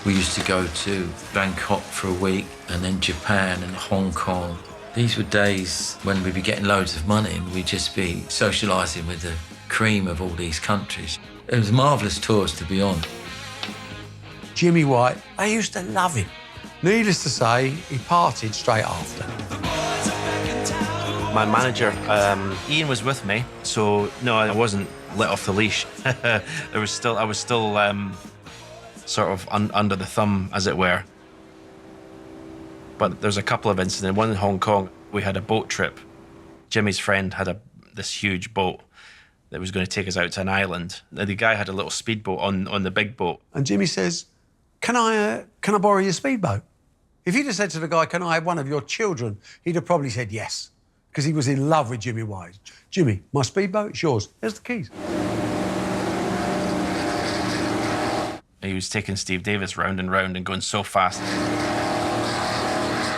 We used to go to Bangkok for a week, and then Japan and Hong Kong. These were days when we'd be getting loads of money and we'd just be socialising with the cream of all these countries. It was marvellous tours to be on.
Jimmy White, they used to love him. Needless to say, he partied straight after.
My manager, Ian, was with me, so no, I wasn't let off the leash. I was still sort of under the thumb, as it were. But there's a couple of incidents. One in Hong Kong, we had a boat trip. Jimmy's friend had this huge boat that was going to take us out to an island. The guy had a little speedboat on the big boat.
And Jimmy says, can I borrow your speedboat? If he'd have said to the guy, can I have one of your children? He'd have probably said yes, because he was in love with Jimmy White. Jimmy, my speedboat, it's yours. Here's the keys.
He was taking Steve Davis round and round and going so fast.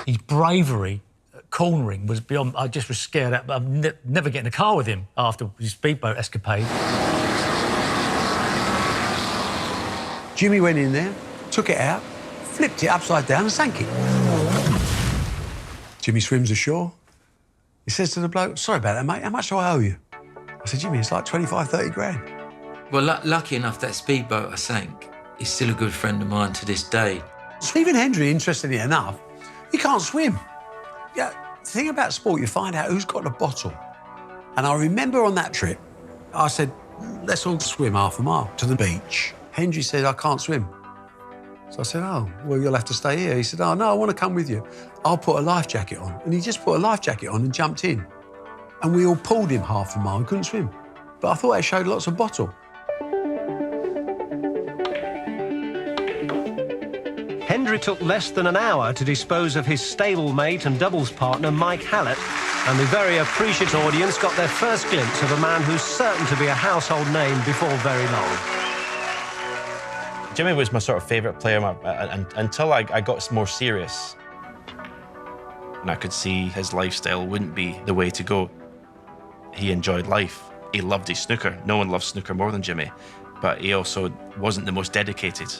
His bravery at cornering was beyond... I just was scared. I'd never get in a car with him after his speedboat escapade.
Jimmy went in there, took it out, flipped it upside down and sank it. Jimmy swims ashore. He says to the bloke, sorry about that, mate, how much do I owe you? I said, Jimmy, it's like 25, 30 grand.
Well, lucky enough, that speedboat I sank is still a good friend of mine to this day.
Stephen Hendry, interestingly enough, he can't swim. Yeah, the thing about sport, you find out who's got the bottle. And I remember on that trip, I said, let's all swim half a mile to the beach. Hendry said, I can't swim. So I said, oh, well, you'll have to stay here. He said, oh, no, I want to come with you. I'll put a life jacket on. And he just put a life jacket on and jumped in. And we all pulled him half a mile and couldn't swim. But I thought it showed lots of bottle.
Hendry took less than an hour to dispose of his stablemate and doubles partner, Mike Hallett, and the very appreciative audience got their first glimpse of a man who's certain to be a household name before very long.
Jimmy was my sort of favourite player until I got more serious. And I could see his lifestyle wouldn't be the way to go. He enjoyed life. He loved his snooker. No one loves snooker more than Jimmy. But he also wasn't the most dedicated.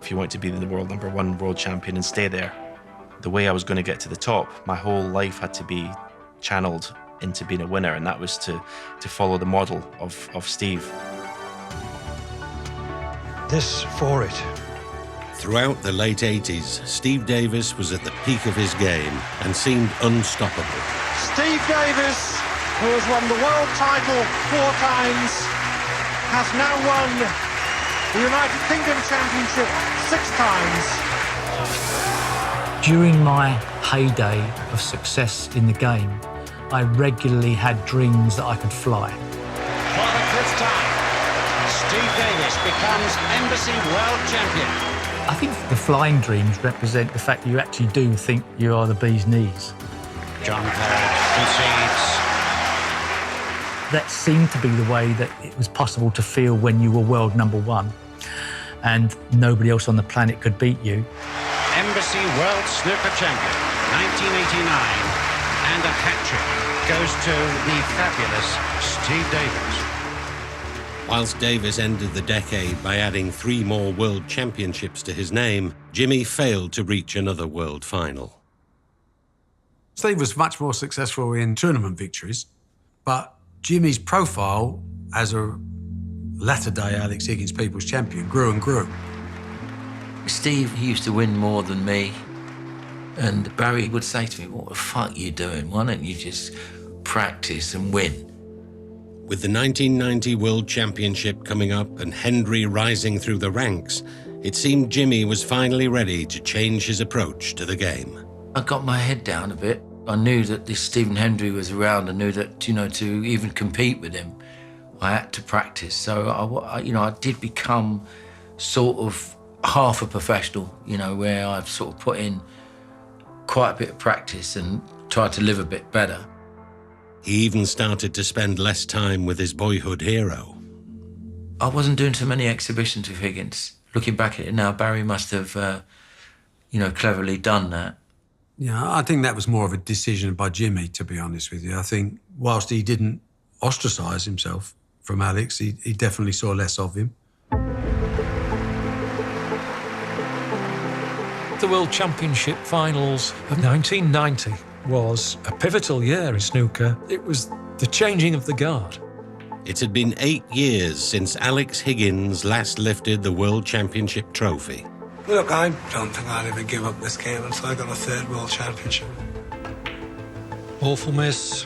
If you want to be the world #1 world champion and stay there, the way I was going to get to the top, my whole life had to be channeled into being a winner, and that was to follow the model of Steve.
This for it.
Throughout the late 80s, Steve Davis was at the peak of his game and seemed unstoppable.
Steve Davis, who has won the world title 4 times, has now won the United Kingdom Championship 6 times.
During my heyday of success in the game, I regularly had dreams that I could fly.
For the 5th time, Steve Davis becomes Embassy World Champion.
I think the flying dreams represent the fact that you actually do think you are the bee's knees.
John Perry concedes.
That seemed to be the way that it was possible to feel when you were world #1 and nobody else on the planet could beat you.
Embassy World Snooker Champion, 1989, and a hat-trick goes to the fabulous Steve Davis.
Whilst Davis ended the decade by adding 3 more world championships to his name, Jimmy failed to reach another world final.
Steve was much more successful in tournament victories, but Jimmy's profile as a latter-day Alex Higgins People's Champion grew and grew.
Steve, he used to win more than me. And Barry would say to me, what the fuck are you doing? Why don't you just practice and win?
With the 1990 World Championship coming up and Hendry rising through the ranks, it seemed Jimmy was finally ready to change his approach to the game.
I got my head down a bit. I knew that this Stephen Hendry was around. I knew that, to even compete with him, I had to practice. So, I did become sort of half a professional, where I've sort of put in quite a bit of practice and tried to live a bit better.
He even started to spend less time with his boyhood hero.
I wasn't doing so many exhibitions with Higgins. Looking back at it now, Barry must have, cleverly done that.
Yeah, I think that was more of a decision by Jimmy, to be honest with you. I think whilst he didn't ostracise himself from Alex, he definitely saw less of him.
The World Championship finals of 1990 was a pivotal year in snooker. It was the changing of the guard.
It had been 8 years since Alex Higgins last lifted the World Championship trophy.
Look, I don't think I'll ever give up this game until I got a 3rd World Championship.
Awful miss,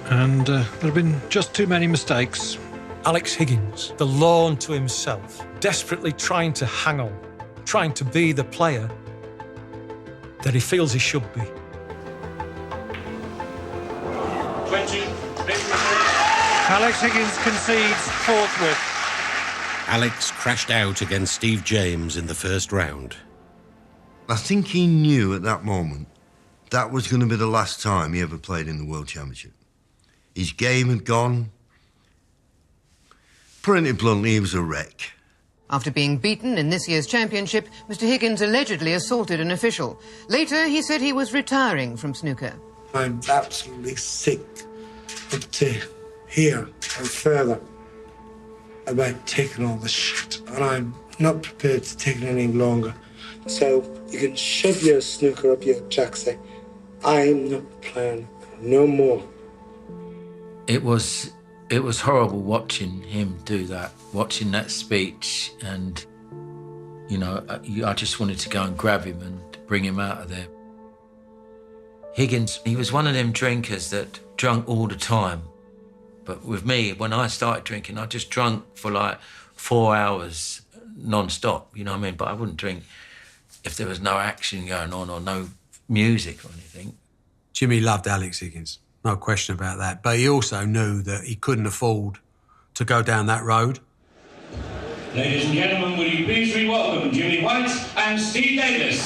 and there have been just too many mistakes.
Alex Higgins, the lawn to himself, desperately trying to hang on, trying to be the player that he feels he should be.
20. Alex Higgins concedes forthwith.
Alex crashed out against Steve James in the first round.
I think he knew at that moment that was going to be the last time he ever played in the World Championship. His game had gone. Putting it bluntly, he was a wreck.
After being beaten in this year's championship, Mr. Higgins allegedly assaulted an official. Later, he said he was retiring from snooker.
I'm absolutely sick to hear and further about taking all the shit, and I'm not prepared to take it any longer. So you can shove your snooker up your jacksie. I'm not playing no more.
It was horrible watching him do that, watching that speech, and, I just wanted to go and grab him and bring him out of there. Higgins, he was one of them drinkers that drunk all the time. But with me, when I started drinking, I just drunk for like 4 hours non-stop, you know what I mean? But I wouldn't drink if there was no action going on or no music or anything.
Jimmy loved Alex Higgins, no question about that. But he also knew that he couldn't afford to go down that road.
Ladies and gentlemen, will you please re-welcome Jimmy White and Steve Davis.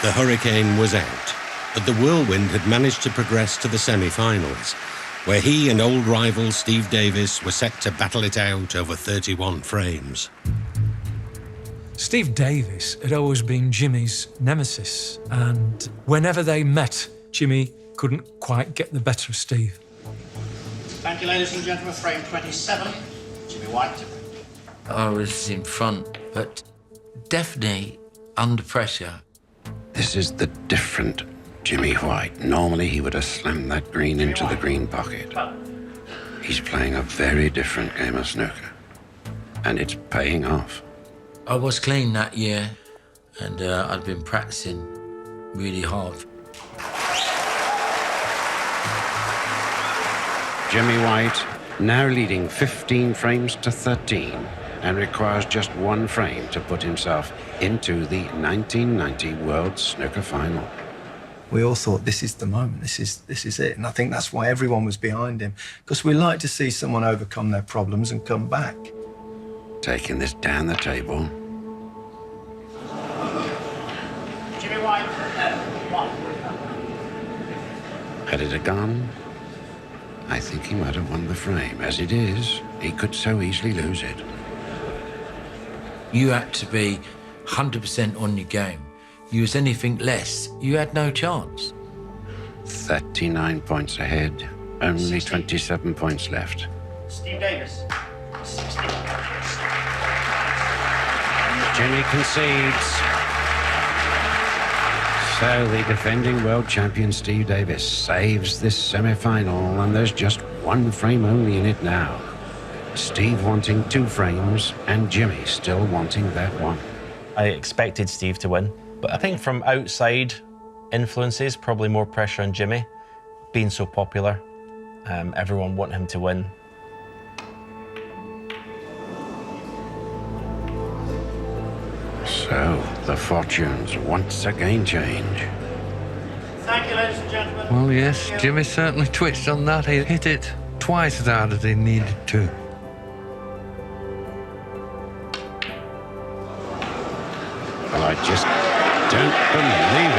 The hurricane was out, but the whirlwind had managed to progress to the semi-finals, where he and old rival Steve Davis were set to battle it out over 31 frames.
Steve Davis had always been Jimmy's nemesis, and whenever they met, Jimmy couldn't quite get the better of Steve.
Thank you, ladies and gentlemen. Frame 27, Jimmy White.
I was in front, but definitely under pressure.
This is the different Jimmy White. Normally, he would have slammed that green into the green pocket. He's playing a very different game of snooker, and it's paying off.
I was clean that year, and I'd been practicing really hard.
Jimmy White now leading 15 frames to 13. and requires just one frame to put himself into the 1990 World Snooker Final.
We all thought, this is the moment, this is it. And I think that's why everyone was behind him, because we like to see someone overcome their problems and come back.
Taking this down the table.
Jimmy White, one.
Had it gone, I think he might have won the frame. As it is, he could so easily lose it.
You had to be 100% on your game. You was anything less, you had no chance.
39 points ahead, only 27 points left.
Steve Davis, 60.
Jimmy concedes. So the defending world champion Steve Davis saves this semi-final, and there's just one frame only in it now. Steve wanting 2 frames, and Jimmy still wanting that one.
I expected Steve to win, but I think from outside influences, probably more pressure on Jimmy, being so popular, everyone wanting him to win.
So the fortunes once again change.
Thank you, ladies and gentlemen.
Well, yes, Jimmy certainly twitched on that. He hit it twice as hard as he needed to.
Well, I just don't believe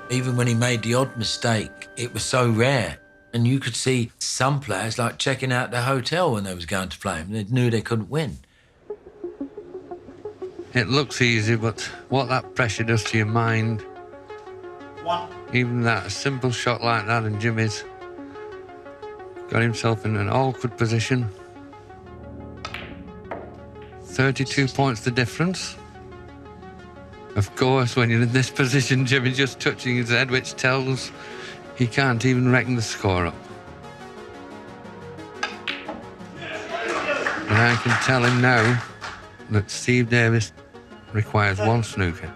it.
Even when he made the odd mistake, it was so rare. And you could see some players like checking out their hotel when they was going to play him. They knew they couldn't win.
It looks easy, but what that pressure does to your mind, even that a simple shot like that, and Jimmy's got himself in an awkward position. 32 points the difference. Of course, when you're in this position, Jimmy just touching his head, which tells he can't even reckon the score up. And I can tell him now that Steve Davis requires 1 snooker.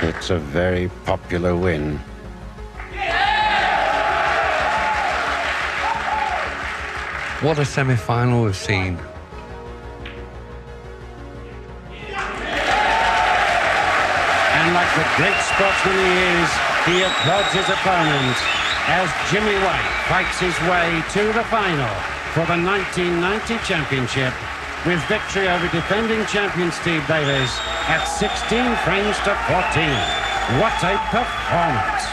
It's a very popular win.
What a semi-final we've seen.
And like the great sportsman he is, he applauds his opponent as Jimmy White fights his way to the final for the 1990 championship with victory over defending champion Steve Davis at 16 frames to 14. What a performance!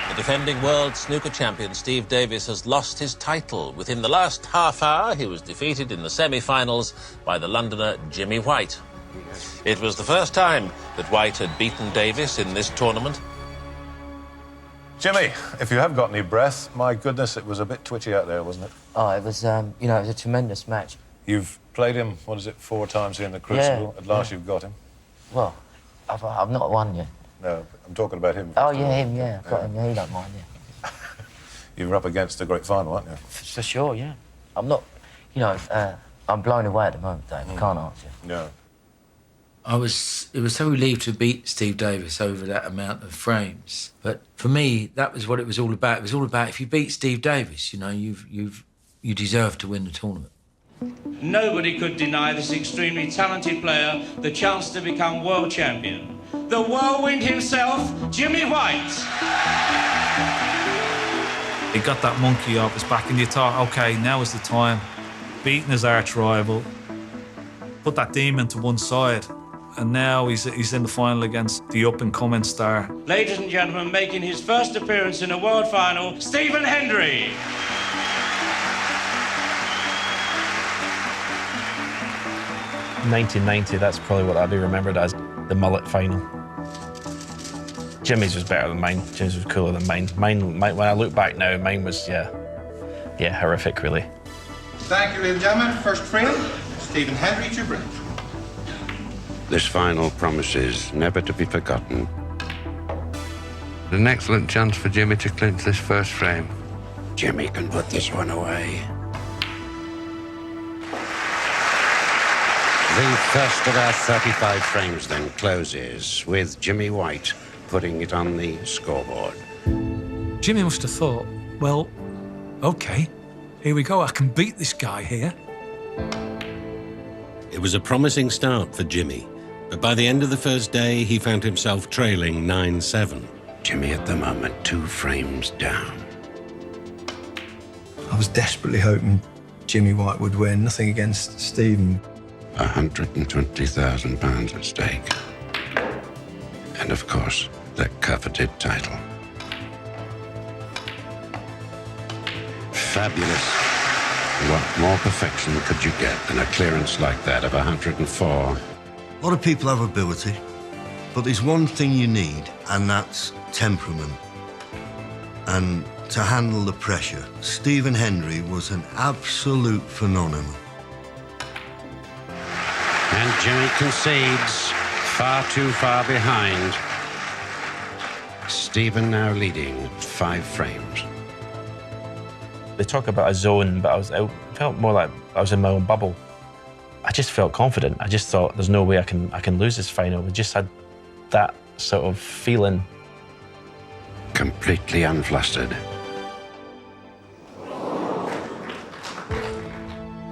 The defending world snooker champion Steve Davis has lost his title. Within the last half hour, he was defeated in the semi-finals by the Londoner Jimmy White. It was the first time that White had beaten Davis in this tournament.
Jimmy, if you have got any breath, my goodness, it was a bit twitchy out there, wasn't it?
Oh, it was, you know, it was a tremendous match.
You've played him, what is it, 4 times here in the Crucible?
Yeah,
At last you've got him.
Well, I've not won yet.
No, I'm talking about him.
Oh, yeah, him, yeah. I've got him, yeah, he don't mind, yeah.
You were up against a great final, aren't you?
For sure, yeah. I'm not, you know, I'm blown away at the moment, Dave. I can't answer.
No.
It was so relieved to beat Steve Davis over that amount of frames. But for me, that was what it was all about. It was all about if you beat Steve Davis, you know, you deserve to win the tournament.
Nobody could deny this extremely talented player the chance to become world champion. The whirlwind himself, Jimmy White.
He got that monkey off his back and you thought, OK, now is the time. Beating his arch rival, put that demon to one side, and now he's in the final against the up-and-coming star.
Ladies and gentlemen, making his first appearance in a world final, Stephen Hendry.
1990, that's probably what I'll be remembered as, the mullet final. Jimmy's was better than mine. Jimmy's was cooler than mine. Mine, when I look back now, mine was, yeah, horrific, really.
Thank you, ladies and gentlemen. First frame, Stephen Hendry to break.
This final promises never to be forgotten.
An excellent chance for Jimmy to clinch this first frame.
Jimmy can put this one away. The first of our 35 frames then closes with Jimmy White putting it on the scoreboard.
Jimmy must have thought, well, OK, here we go, I can beat this guy here.
It was a promising start for Jimmy, but by the end of the first day, he found himself trailing 9-7.
Jimmy at the moment 2 frames down.
I was desperately hoping Jimmy White would win, nothing against Stephen.
£120,000 at stake. And of course, the coveted title. Fabulous. What more perfection could you get than a clearance like that of 104?
A lot of people have ability, but there's one thing you need, and that's temperament. And to handle the pressure. Stephen Hendry was an absolute phenomenon.
And Jimmy concedes, far too far behind. Stephen now leading 5 frames.
They talk about a zone, but I felt more like I was in my own bubble. I just felt confident. I just thought, there's no way I can lose this final. I just had that sort of feeling.
Completely unflustered.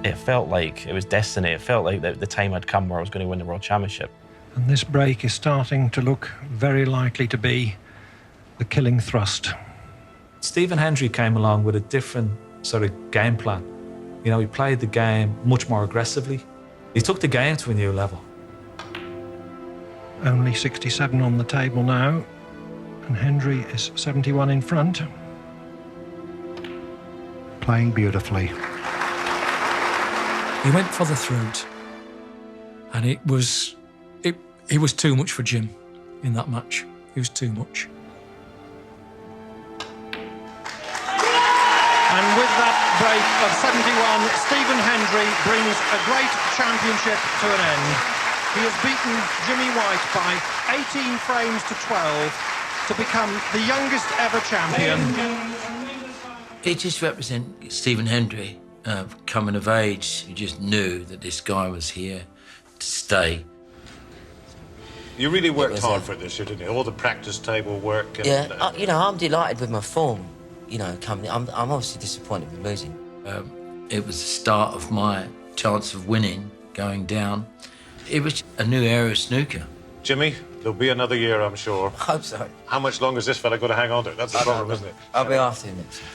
It felt like it was destiny. It felt like the time had come where I was going to win the World Championship.
And this break is starting to look very likely to be the killing thrust.
Stephen Hendry came along with a different sort of game plan. You know, he played the game much more aggressively. He took the game to a new level.
Only 67 on the table now, and Hendry is 71 in front. Playing beautifully.
He went for the throat, and it was too much for Jim in that match. It was too much.
And with that break of 71, Stephen Hendry brings a great championship to an end. He has beaten Jimmy White by 18 frames to 12 to become the youngest ever champion.
It just represents Stephen Hendry coming of age. You just knew that this guy was here to stay.
You really worked hard for this, didn't you? All the practice table work. And,
yeah, you know, I'm delighted with my form. You know, I'm obviously disappointed with losing.
It was the start of my chance of winning, going down. It was a new era of snooker.
Jimmy, there'll be another year, I'm sure.
I hope so.
How much longer is this fella going to hang on to? That's the problem, isn't it?
I'll be after him next year.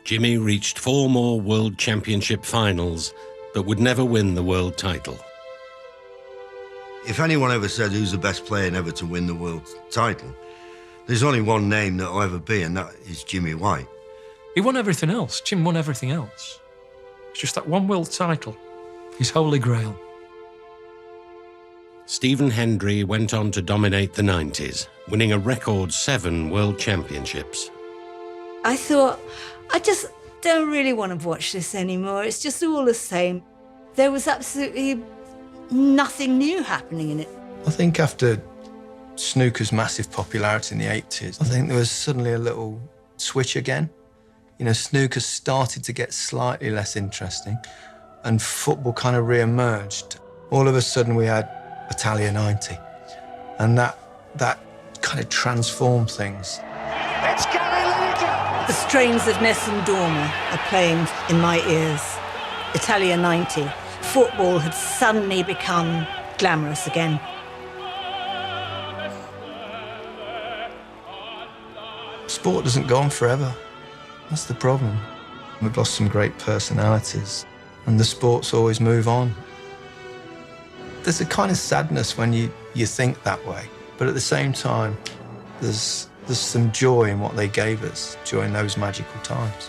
Jimmy reached 4 more World Championship finals, but would never win the world title.
If anyone ever said who's the best player ever to win the world title, there's only one name that'll ever be, and that is Jimmy White.
He won everything else. Jim won everything else. It's just that one world title, his holy grail.
Stephen Hendry went on to dominate the 90s, winning a record 7 world championships.
I thought, I just don't really want to watch this anymore. It's just all the same. There was absolutely nothing new happening in it.
I think after snooker's massive popularity in the 80s, I think there was suddenly a little switch again. You know, snooker started to get slightly less interesting and football kind of re-emerged. All of a sudden we had Italia 90 and that kind of transformed things.
It's Gary Lineker!
The strains of Nessun Dorma are playing in my ears. Italia 90. Football had suddenly become glamorous again.
Sport doesn't go on forever. That's the problem. We've lost some great personalities, and the sports always move on. There's a kind of sadness when you think that way, but at the same time, there's some joy in what they gave us during those magical times.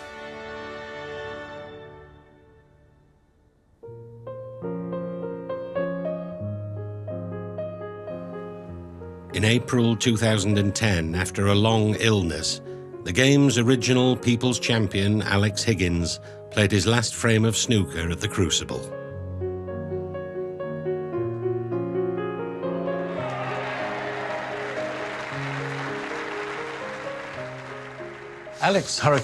In April 2010, after a long illness, the game's original People's Champion, Alex Higgins, played his last frame of snooker at the Crucible.
Alex Hurricane